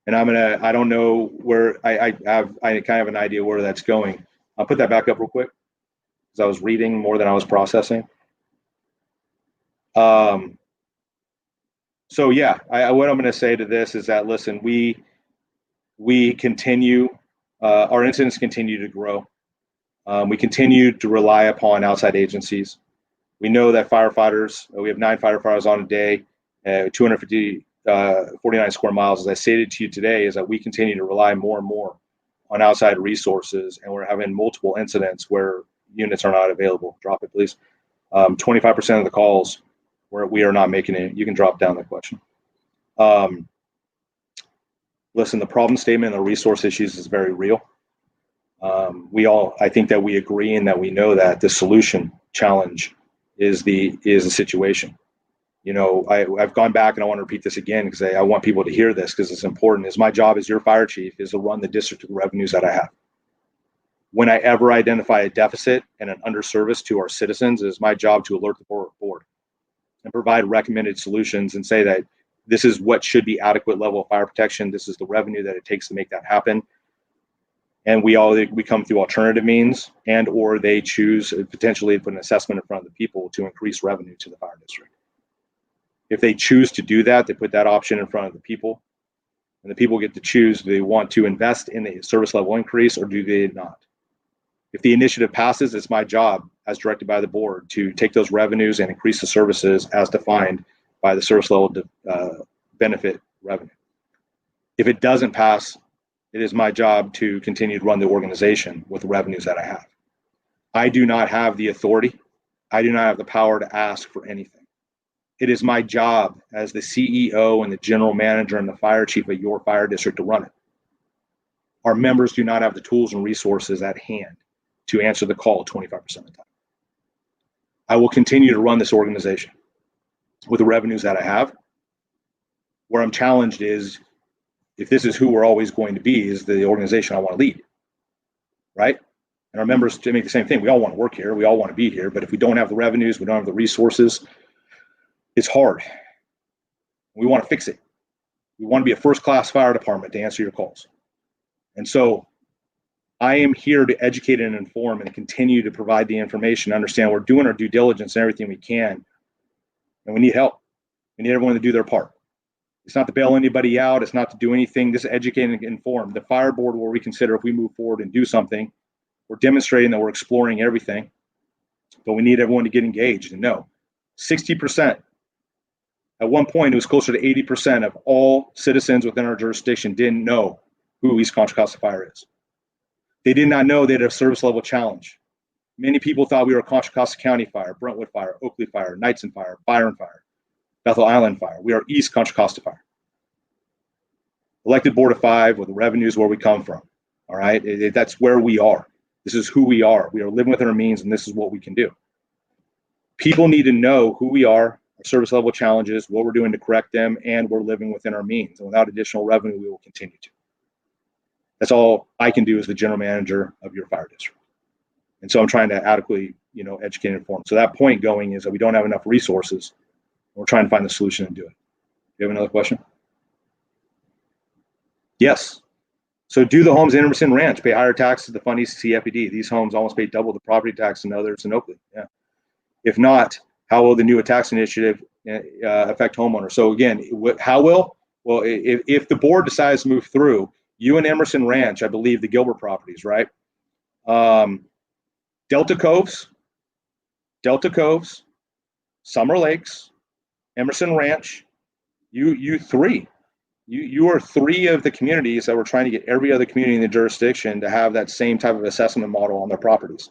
And I don't know where I kind of have an idea where that's going. I'll put that back up real quick because I was reading more than I was processing. So yeah, what I'm going to say to this is that, listen, we continue, our incidents continue to grow. We continue to rely upon outside agencies. We know that firefighters, we have 9 firefighters on a day, 249 square miles. As I stated to you today, is that we continue to rely more and more on outside resources, and we're having multiple incidents where units are not available. Drop it, please. 25% of the calls where we are not making it. You can drop down the question. Listen, the problem statement and the resource issues is very real. I think that we agree and that we know that the solution challenge is the situation. You know, I've gone back and I want to repeat this again because I want people to hear this because it's important. Is my job as your fire chief is to run the district with the revenues that I have. When I ever identify a deficit and an underservice to our citizens, it is my job to alert the board and provide recommended solutions and say that this is what should be adequate level of fire protection. This is the revenue that it takes to make that happen. And we come through alternative means, and or they choose potentially to put an assessment in front of the people to increase revenue to the fire district. If they choose to do that, they put that option in front of the people, and the people get to choose, do they want to invest in the service level increase or do they not? If the initiative passes, it's my job as directed by the board to take those revenues and increase the services as defined by the service level benefit revenue. If it doesn't pass, it is my job to continue to run the organization with the revenues that I have. I do not have the authority. I do not have the power to ask for anything. It is my job as the CEO and the general manager and the fire chief of your fire district to run it. Our members do not have the tools and resources at hand to answer the call 25% of the time. I will continue to run this organization with the revenues that I have. Where I'm challenged is, if this is who we're always going to be, is the organization I want to lead, right? And our members to make the same thing. We all want to work here. We all want to be here. But if we don't have the revenues, we don't have the resources, it's hard. We want to fix it. We want to be a first-class fire department to answer your calls. And so I am here to educate and inform and continue to provide the information, understand we're doing our due diligence and everything we can. And we need help. We need everyone to do their part. It's not to bail anybody out. It's not to do anything. This is educate and inform. The fire board will reconsider if we move forward and do something. We're demonstrating that we're exploring everything, but we need everyone to get engaged and know. 60%. At one point, it was closer to 80% of all citizens within our jurisdiction didn't know who East Contra Costa Fire is. They did not know they had a service level challenge. Many people thought we were Contra Costa County Fire, Brentwood Fire, Oakley Fire, Knightson Fire, Byron Fire, Bethel Island Fire. We are East Contra Costa Fire. Elected board of 5 with the revenues where we come from. All right, that's where we are. This is who we are. We are living within our means, and this is what we can do. People need to know who we are, our service level challenges, what we're doing to correct them, and we're living within our means. And without additional revenue, we will continue to. That's all I can do as the general manager of your fire district. And so I'm trying to adequately, educate and inform. So that point going is that we don't have enough resources. We're trying to find the solution and do it. You have another question? Yes. So do the homes in Emerson Ranch pay higher taxes to fund CFPD? These homes almost pay double the property tax than others in Oakley. Yeah. If not, how will the new tax initiative affect homeowners? So again, how will? Well, if the board decides to move through, you and Emerson Ranch, I believe the Gilbert properties, right? Delta Coves, Summer Lakes, Emerson Ranch, you three. You are 3 of the communities that we're trying to get every other community in the jurisdiction to have that same type of assessment model on their properties.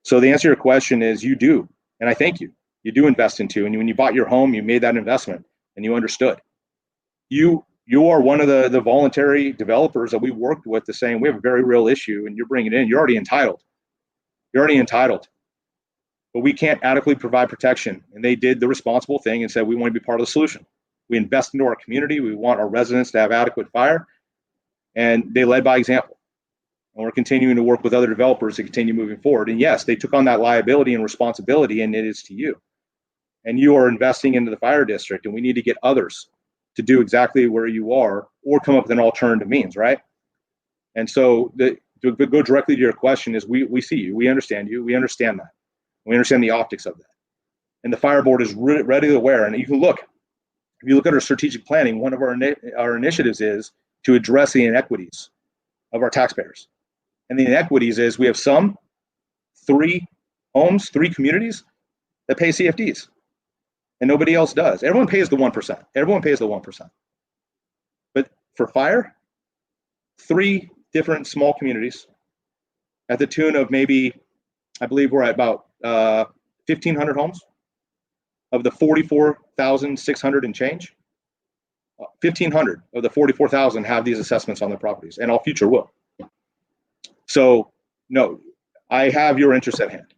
So the answer to your question is you do, and I thank you. You do invest into, and when you bought your home, you made that investment and you understood. You are one of the voluntary developers that we worked with to saying we have a very real issue and you're bringing it in. You're already entitled. But we can't adequately provide protection. And they did the responsible thing and said, we want to be part of the solution. We invest into our community. We want our residents to have adequate fire. And they led by example. And we're continuing to work with other developers to continue moving forward. And yes, they took on that liability and responsibility, and it is to you. And you are investing into the fire district, and we need to get others to do exactly where you are or come up with an alternative means, right? And so to go directly to your question is we see you, we understand you, we understand that. We understand the optics of that. And the fire board is readily aware. And you can look, if you look at our strategic planning, one of our initiatives is to address the inequities of our taxpayers. And the inequities is we have three homes, three communities that pay CFDs and nobody else does. Everyone pays the 1%. Everyone pays the 1%. But for fire, three different small communities at the tune of maybe, I believe we're at about 1,500 homes of the 44,600 and change. 1,500 of the 44,000 have these assessments on their properties, and all future will. So, no, I have your interest at hand.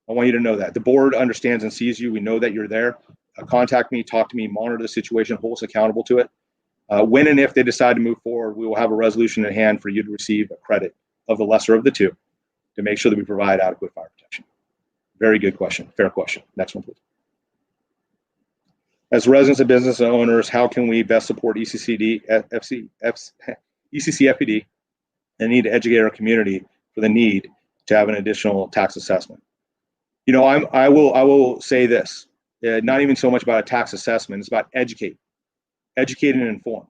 I want you to know that. The board understands and sees you. We know that you're there. Contact me, talk to me, monitor the situation, hold us accountable to it. When and if they decide to move forward, we will have a resolution at hand for you to receive a credit of the lesser of the two to make sure that we provide adequate fire protection. Very good question. Fair question. Next one, please. As residents and business owners, how can we best support ECCFPD and need to educate our community for the need to have an additional tax assessment? You know, I will say this, not even so much about a tax assessment, it's about educate and inform.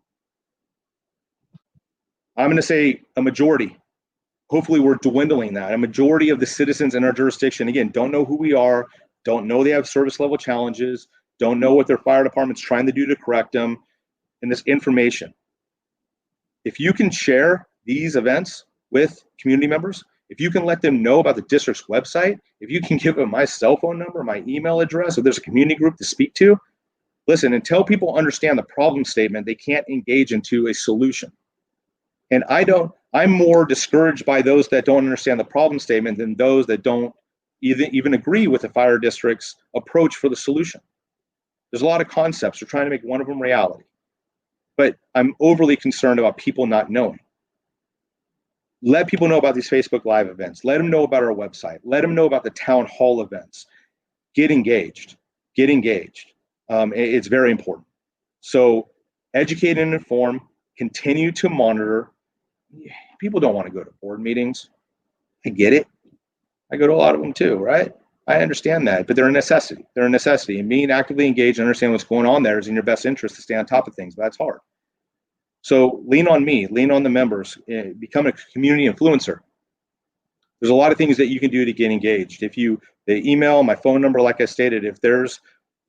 I'm going to say a majority, hopefully we're dwindling that. A majority of the citizens in our jurisdiction, again, don't know who we are, don't know they have service level challenges, don't know what their fire department's trying to do to correct them, and this information. If you can share these events with community members, if you can let them know about the district's website, if you can give them my cell phone number, my email address, if there's a community group to speak to, listen, until people understand the problem statement, they can't engage into a solution. And I'm more discouraged by those that don't understand the problem statement than those that don't even agree with the fire district's approach for the solution. There's a lot of concepts. We're trying to make one of them reality. But I'm overly concerned about people not knowing. Let people know about these Facebook Live events. Let them know about our website. Let them know about the town hall events. Get engaged. Get engaged. It's very important. So educate and inform. Continue to monitor. People don't want to go to board meetings. I get it. I go to a lot of them too, right? I understand that, but they're a necessity. They're a necessity. And being actively engaged and understand what's going on there is in your best interest to stay on top of things, but that's hard. So lean on me, lean on the members, become a community influencer. There's a lot of things that you can do to get engaged. If you, the email, my phone number, like I stated, if there's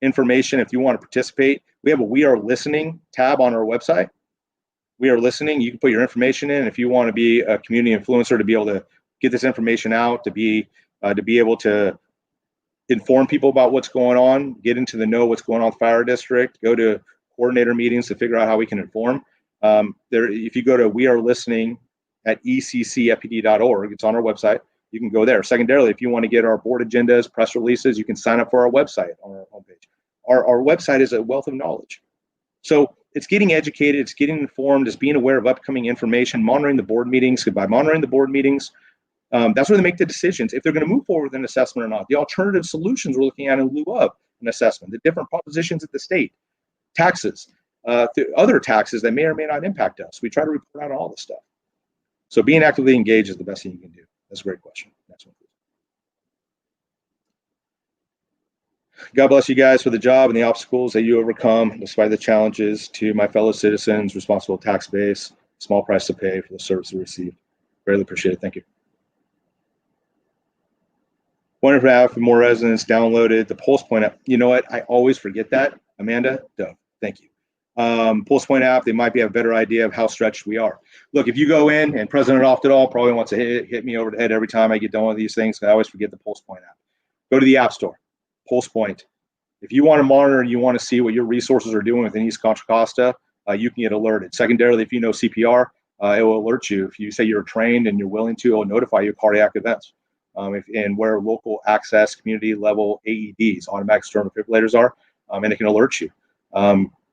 information, if you want to participate, we have a We Are Listening tab on our website. We Are Listening. You can put your information in. If you want to be a community influencer to be able to get this information out, to be able to inform people about what's going on, get into the know what's going on with the fire district, go to coordinator meetings to figure out how we can inform. If you go to We Are Listening at eccfpd.org, it's on our website. You can go there. Secondarily, if you want to get our board agendas, press releases, you can sign up for our website on our homepage. Our website is a wealth of knowledge. So it's getting educated, it's getting informed, it's being aware of upcoming information, monitoring the board meetings. By monitoring the board meetings, that's where they make the decisions if they're going to move forward with an assessment or not. The alternative solutions we're looking at in lieu of an assessment, the different propositions at the state, taxes, other taxes that may or may not impact us. We try to report out all this stuff. So being actively engaged is the best thing you can do. That's a great question. Next one, please. God bless you guys for the job and the obstacles that you overcome despite the challenges. To my fellow citizens, responsible tax base, small price to pay for the service we receive. Greatly appreciate it. Thank you. Wonder if I have more residents downloaded the Pulse Point app. You know what? I always forget that. Amanda, Doug, thank you. Pulse Point app, they might have a better idea of how stretched we are. Look, if you go in, and President Oftedal probably wants to hit me over the head every time I get done with these things, I always forget the Pulse Point app. Go to the App Store, Pulse Point. If you want to monitor and you want to see what your resources are doing within East Contra Costa, you can get alerted. Secondarily, if you know CPR, it will alert you. If you say you're trained and you're willing to, it will notify you of cardiac events. And where local access community level AEDs, automatic external defibrillators are, and it can alert you.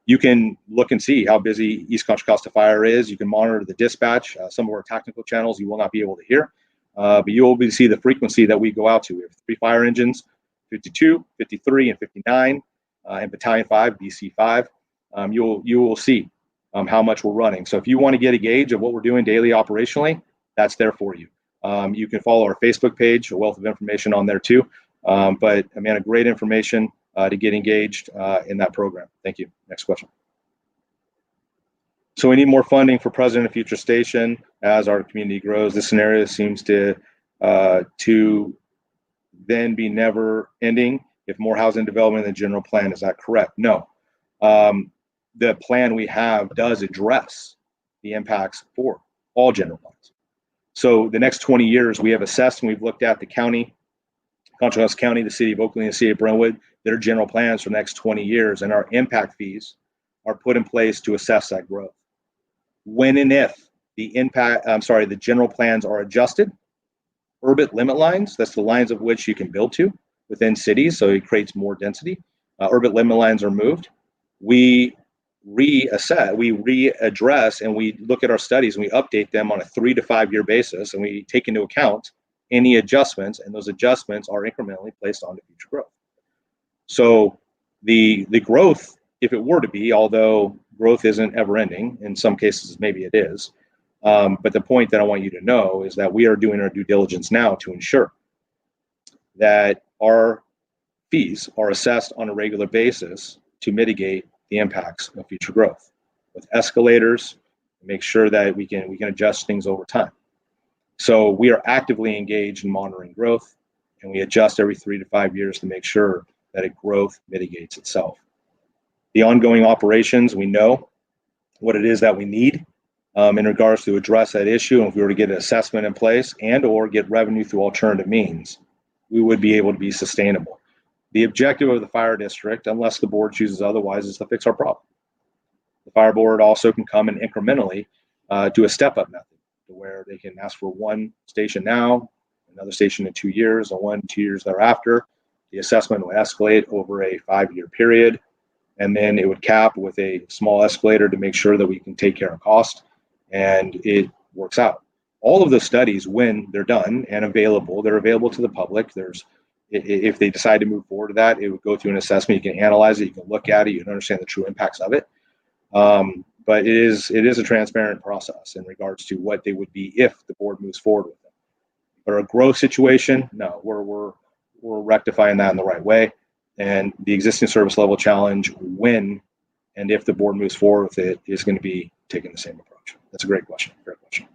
You can look and see how busy East Contra Costa Fire is. You can monitor the dispatch. Some of our technical channels you will not be able to hear, but you will be able to see the frequency that we go out to. We have 3 fire engines, 52, 53, and 59, and Battalion 5, BC 5. you will see how much we're running. So if you want to get a gauge of what we're doing daily operationally, that's there for you. You can follow our Facebook page, a wealth of information on there too. But Amanda, great information to get engaged in that program. Thank you. Next question. So we need more funding for present and future station as our community grows. This scenario seems to then be never ending if more housing development in the general plan. Is that correct? No. The plan we have does address the impacts for all general plans. So the next 20 years we have assessed and we've looked at the county, Contra Costa County, the city of Oakley, and the city of Brentwood, their general plans for the next 20 years, and our impact fees are put in place to assess that growth. When and if the general plans are adjusted, urban limit lines, that's the lines of which you can build to within cities, so it creates more density. Urban limit lines are moved. We reassess, we readdress, and we look at our studies and we update them on a 3 to 5 year basis, and we take into account any adjustments, and those adjustments are incrementally placed onto future growth. So the growth, if it were to be, although growth isn't ever ending, in some cases maybe it is, but the point that I want you to know is that we are doing our due diligence now to ensure that our fees are assessed on a regular basis to mitigate the impacts of future growth with escalators, make sure that we can adjust things over time. So we are actively engaged in monitoring growth, and we adjust every 3 to 5 years to make sure that a growth mitigates itself. The ongoing operations, we know what it is that we need in regards to address that issue. And if we were to get an assessment in place and or get revenue through alternative means, we would be able to be sustainable. The objective of the fire district, unless the board chooses otherwise, is to fix our problem. The fire board also can come in incrementally do a step-up method where they can ask for one station now, another station in 2 years, and 1 2 years thereafter. The assessment will escalate over a 5-year period, and then it would cap with a small escalator to make sure that we can take care of cost, and it works out. All of the studies, when they're done and available, they're available to the public. If they decide to move forward to that, it would go through an assessment. You can analyze it, you can look at it, you can understand the true impacts of it. But it is a transparent process in regards to what they would be if the board moves forward with it. But a growth situation, no, we're rectifying that in the right way. And the existing service level challenge, when and if the board moves forward with it, is going to be taking the same approach. That's a great question. Great question.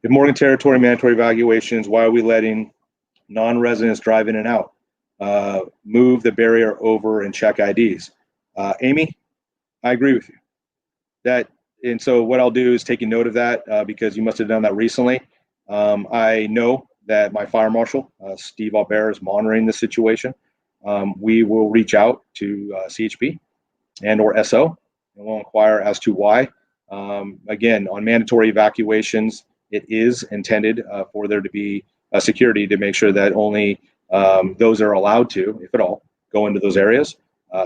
If Morgan Territory mandatory evaluations, why are we letting non-residents drive in and out? Move the barrier over and check IDs. Amy, I agree with you. And so what I'll do is take a note of that because you must have done that recently. I know that my fire marshal, Steve Albert, is monitoring the situation. We will reach out to CHP and or SO, and we'll inquire as to why. Again, on mandatory evacuations, it is intended for there to be security to make sure that only those are allowed to, if at all, go into those areas.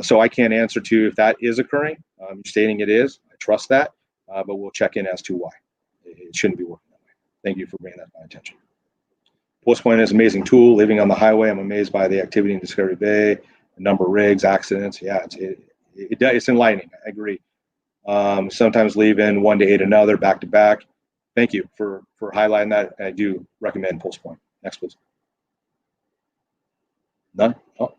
So I can't answer to if that is occurring. You're stating it is. I trust that, but we'll check in as to why. It shouldn't be working that way. Thank you for bringing that to my attention. Post Point is an amazing tool. Living on the highway, I'm amazed by the activity in Discovery Bay, the number of rigs, accidents. Yeah, it's enlightening. I agree. Sometimes leaving one day to another, back to back. Thank you for highlighting that. I do recommend Post Point. Next, please. None? Oh.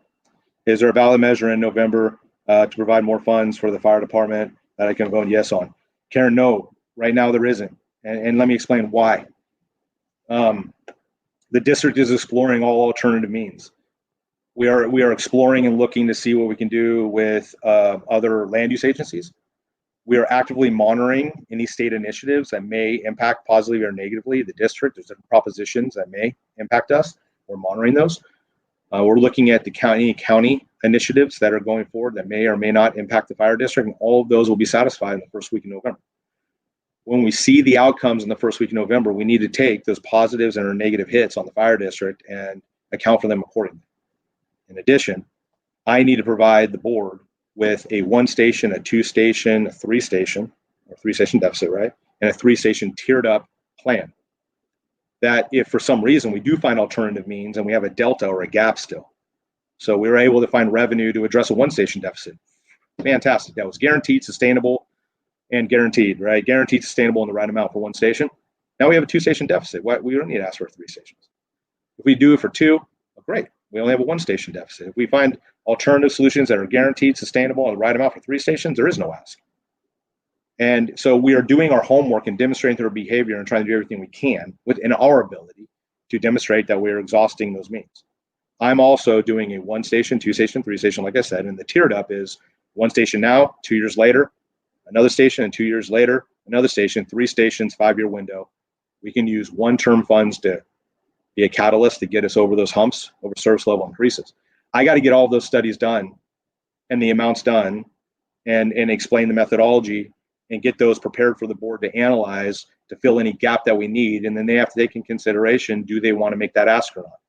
Is there a ballot measure in November to provide more funds for the fire department that I can vote yes on? Karen, no. Right now there isn't. And let me explain why. The district is exploring all alternative means. We are exploring and looking to see what we can do with other land use agencies. We are actively monitoring any state initiatives that may impact positively or negatively the district. There's different propositions that may impact us. We're monitoring those. We're looking at the county initiatives that are going forward that may or may not impact the fire district, and all of those will be satisfied in the first week of November. When we see the outcomes in the first week of November, we need to take those positives and our negative hits on the fire district and account for them accordingly. In addition, I need to provide the board with a 1-station, a 2-station, a 3-station, or 3-station deficit, right? And a 3-station tiered up plan. That if for some reason we do find alternative means and we have a delta or a gap still. So we were able to find revenue to address a 1-station deficit Fantastic. That was guaranteed, sustainable, and guaranteed, right? Guaranteed, sustainable, in the right amount for one station. Now we have a 2-station deficit. We don't need to ask for 3 stations. If we do it for 2, well, great. We only have a 1-station deficit. If we find alternative solutions that are guaranteed, sustainable, and the right amount for 3 stations, there is no ask. And so we are doing our homework and demonstrating through our behavior and trying to do everything we can within our ability to demonstrate that we are exhausting those means. I'm also doing a 1-station, 2-station, 3-station, like I said, and the tiered up is 1 station now, 2 years later, another station, and 2 years later, another station, 3 stations, 5-year window. We can use one-term funds to be a catalyst to get us over those humps, over service level increases. I got to get all of those studies done and the amounts done and explain the methodology and get those prepared for the board to analyze to fill any gap that we need. And then they have to take in consideration, do they want to make that ask or not?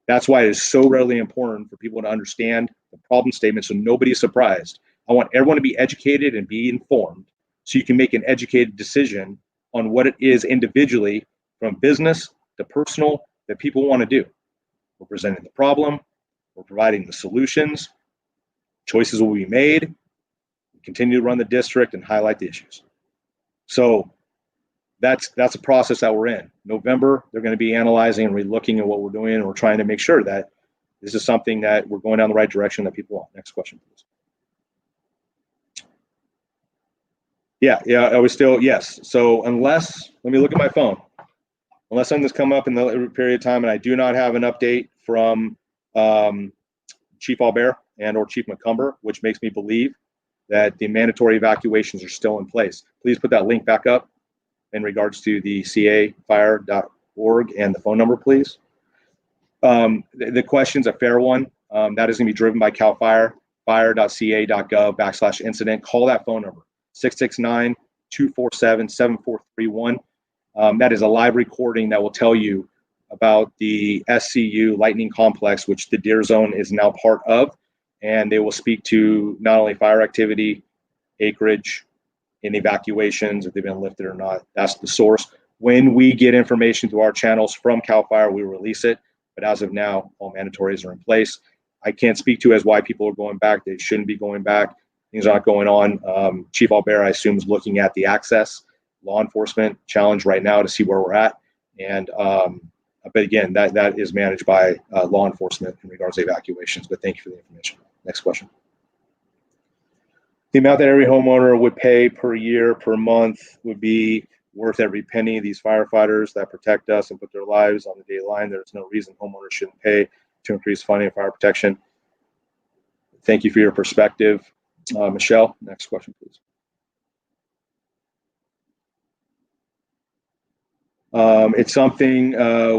That's why it is so readily important for people to understand the problem statement so nobody's surprised. I want everyone to be educated and be informed so you can make an educated decision on what it is individually, from business to personal, that people want to do. We're presenting the problem, we're providing the solutions, choices will be made, we continue to run the district and highlight the issues. So that's a process that we're in. November, they're going to be analyzing and relooking at what we're doing, and we're trying to make sure that this is something that we're going down the right direction that people want. Next question, please. Yeah, I was still, yes. So unless, let me look at my phone. Unless something's come up in the period of time and I do not have an update from Chief Albert and or Chief McCumber, which makes me believe that the mandatory evacuations are still in place. Please put that link back up in regards to the cafire.org and the phone number, please. The question's a fair one. That is going to be driven by CAL FIRE, fire.ca.gov/incident. Call that phone number, 669-247-7431. That is a live recording that will tell you about the SCU Lightning Complex, which the Deer Zone is now part of. And they will speak to not only fire activity, acreage, and evacuations, if they've been lifted or not. That's the source. When we get information to our channels from CAL FIRE, we release it. But as of now, all mandatories are in place. I can't speak to as why people are going back. They shouldn't be going back. Things aren't going on. Chief Albert, I assume, is looking at the access law enforcement challenge right now to see where we're at. And but again, that is managed by law enforcement in regards to evacuations. But thank you for the information. Next question. The amount that every homeowner would pay per year, per month, would be worth every penny. These firefighters that protect us and put their lives on the daily line, there's no reason homeowners shouldn't pay to increase funding of fire protection. Thank you for your perspective. Michelle, next question, please. It's something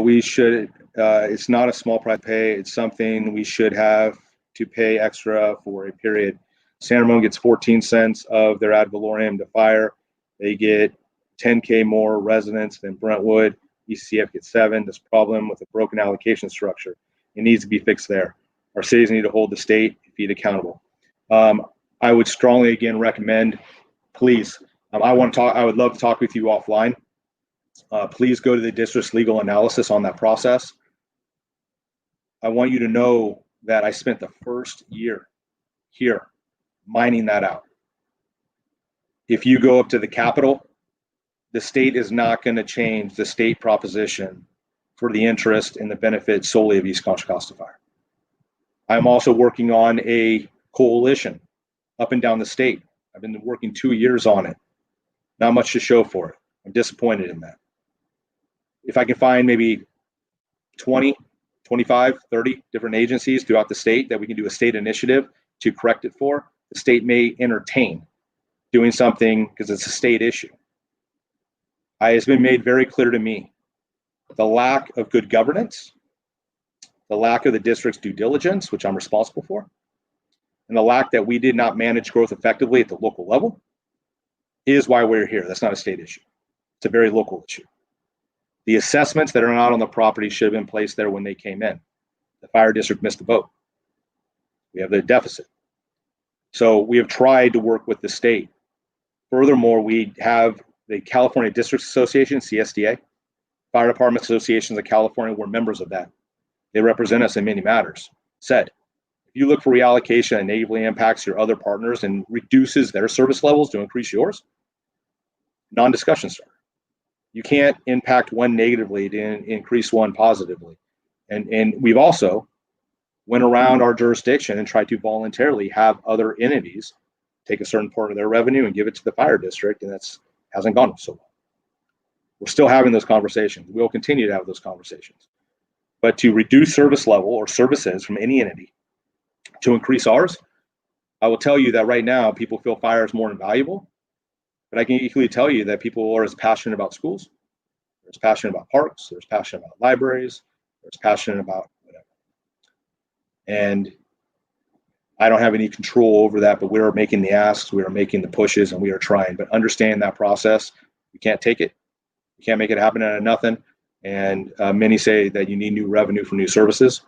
we should, it's not a small price to pay. It's something we should have to pay extra for a period. San Ramon gets 14 cents of their ad valorem to fire. They get 10K more residents than Brentwood. ECF gets 7. This problem with a broken allocation structure, it needs to be fixed there. Our cities need to hold the state feet accountable. I would strongly again recommend, please, I would love to talk with you offline. Please go to the district's legal analysis on that process. I want you to know that I spent the first year here mining that out. If you go up to the Capitol, the state is not going to change the state proposition for the interest and the benefit solely of East Contra Costa Fire. I'm also working on a coalition up and down the state. I've been working 2 years on it. Not much to show for it. I'm disappointed in that. If I can find maybe 20, 25, 30 different agencies throughout the state that we can do a state initiative to correct it for, the state may entertain doing something because it's a state issue. It's been made very clear to me the lack of good governance, the lack of the district's due diligence, which I'm responsible for, and the lack that we did not manage growth effectively at the local level is why we're here. That's not a state issue. It's a very local issue. The assessments that are not on the property should have been placed there when they came in. The fire district missed the boat. We have the deficit. So we have tried to work with the state. Furthermore, we have the California Districts Association, CSDA, Fire Department Associations of California. We're members of that. They represent us in many matters. Said, if If you look for reallocation that negatively impacts your other partners and reduces their service levels to increase yours, non-discussion starter. You can't impact one negatively to increase one positively. And we've also went around our jurisdiction and tried to voluntarily have other entities take a certain part of their revenue and give it to the fire district, and that's hasn't gone so well. We're still having those conversations. We'll continue to have those conversations. But to reduce service level or services from any entity to increase ours, I will tell you that right now people feel fire is more invaluable, but I can equally tell you that people are as passionate about schools, they're as passionate about parks, they're as passionate about libraries, they're as passionate about whatever. And I don't have any control over that, but we are making the asks, we are making the pushes, and we are trying. But understand that process. You can't take it. You can't make it happen out of nothing. And many say that you need new revenue for new services,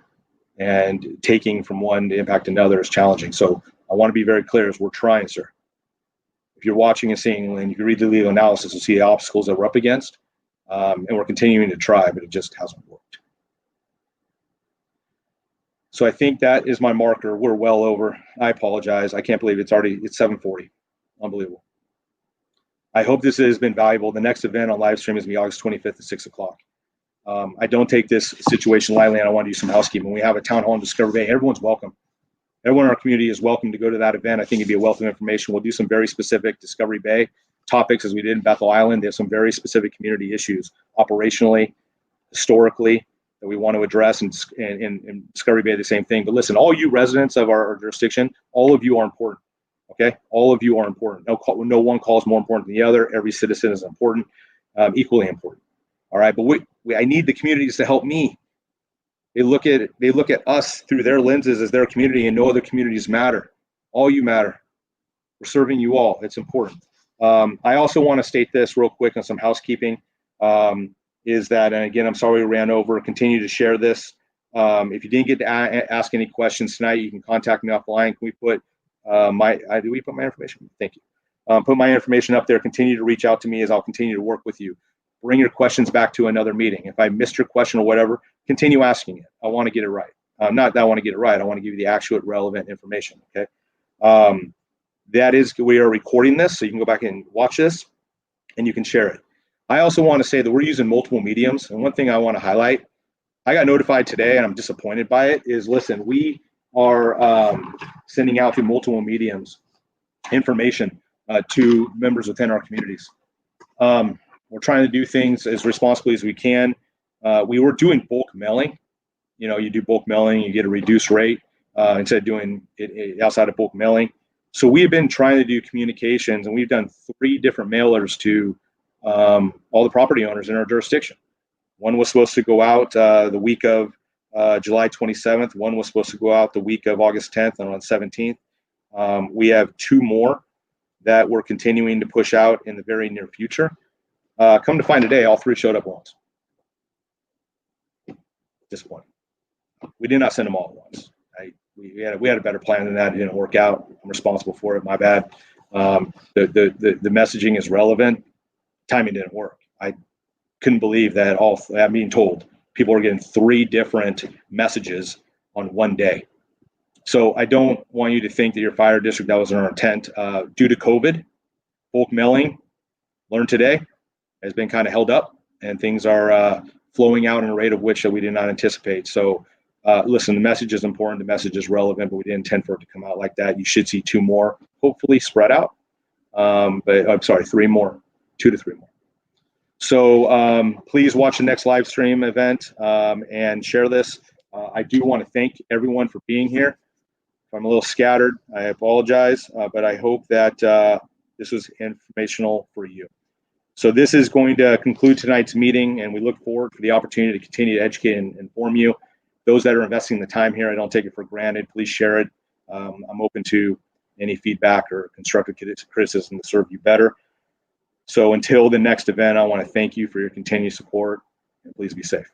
and taking from one to impact another is challenging. So I want to be very clear as we're trying, sir. If you're watching and seeing, and you can read the legal analysis and see the obstacles that we're up against, and we're continuing to try, but it just hasn't worked. So I think that is my marker. We're well over. I apologize. I can't believe it's 7:40. Unbelievable. I hope this has been valuable. The next event on live stream is going to be August 25th at 6 o'clock. I don't take this situation lightly, and I want to do some housekeeping. We have a town hall in Discovery Bay. Everyone's welcome. Everyone in our community is welcome to go to that event. I think it'd be a wealth of information. We'll do some very specific Discovery Bay topics as we did in Bethel Island. There's some very specific community issues, operationally, historically, that we want to address, and in Discovery Bay, the same thing. But listen, all you residents of our jurisdiction, all of you are important, okay? All of you are important. No one call is more important than the other. Every citizen is important, equally important, all right? But I need the communities to help me. They look at us through their lenses as their community, and no other communities matter. All you matter. We're serving you all. It's important. I also want to state this real quick on some housekeeping. Is that, and again, I'm sorry we ran over, continue to share this. If you didn't get to ask any questions tonight, you can contact me offline. Can we put do we put my information? Thank you. Put my information up there. Continue to reach out to me as I'll continue to work with you. Bring your questions back to another meeting. If I missed your question or whatever, continue asking it. I want to get it right. Not that I want to get it right. I want to give you the actual relevant information, okay? That is, we are recording this, so you can go back and watch this, and you can share it. I also want to say that we're using multiple mediums, and one thing I want to highlight, I got notified today, and I'm disappointed by it, is listen, we are sending out through multiple mediums information to members within our communities. We're trying to do things as responsibly as we can. We were doing bulk mailing. You know, you do bulk mailing, you get a reduced rate instead of doing it outside of bulk mailing. So we have been trying to do communications, and we've done 3 different mailers to all the property owners in our jurisdiction. One was supposed to go out the week of July 27th. One was supposed to go out the week of August 10th and on 17th. We have 2 more that we're continuing to push out in the very near future. Come to find today, all 3 showed up once. Disappointing. We did not send them all at once. We had a better plan than that. It didn't work out. I'm responsible for it. My bad. The messaging is relevant. Timing didn't work. I couldn't believe that I'm being told people are getting 3 different messages on one day. So I don't want you to think that your fire district, that wasn't our intent. Due to COVID, bulk mailing, learned today, has been kind of held up, and things are flowing out in a rate of which that we did not anticipate. So listen, the message is important, the message is relevant, but we didn't intend for it to come out like that. You should see 2 more, hopefully spread out. But I'm sorry, 3 more, 2 to 3 more. So please watch the next live stream event and share this. I do want to thank everyone for being here. If I'm a little scattered, I apologize, but I hope that this was informational for you. So this is going to conclude tonight's meeting, and we look forward to the opportunity to continue to educate and inform you. Those that are investing the time here, I don't take it for granted. Please share it. I'm open to any feedback or constructive criticism to serve you better. So until the next event, I want to thank you for your continued support, and please be safe.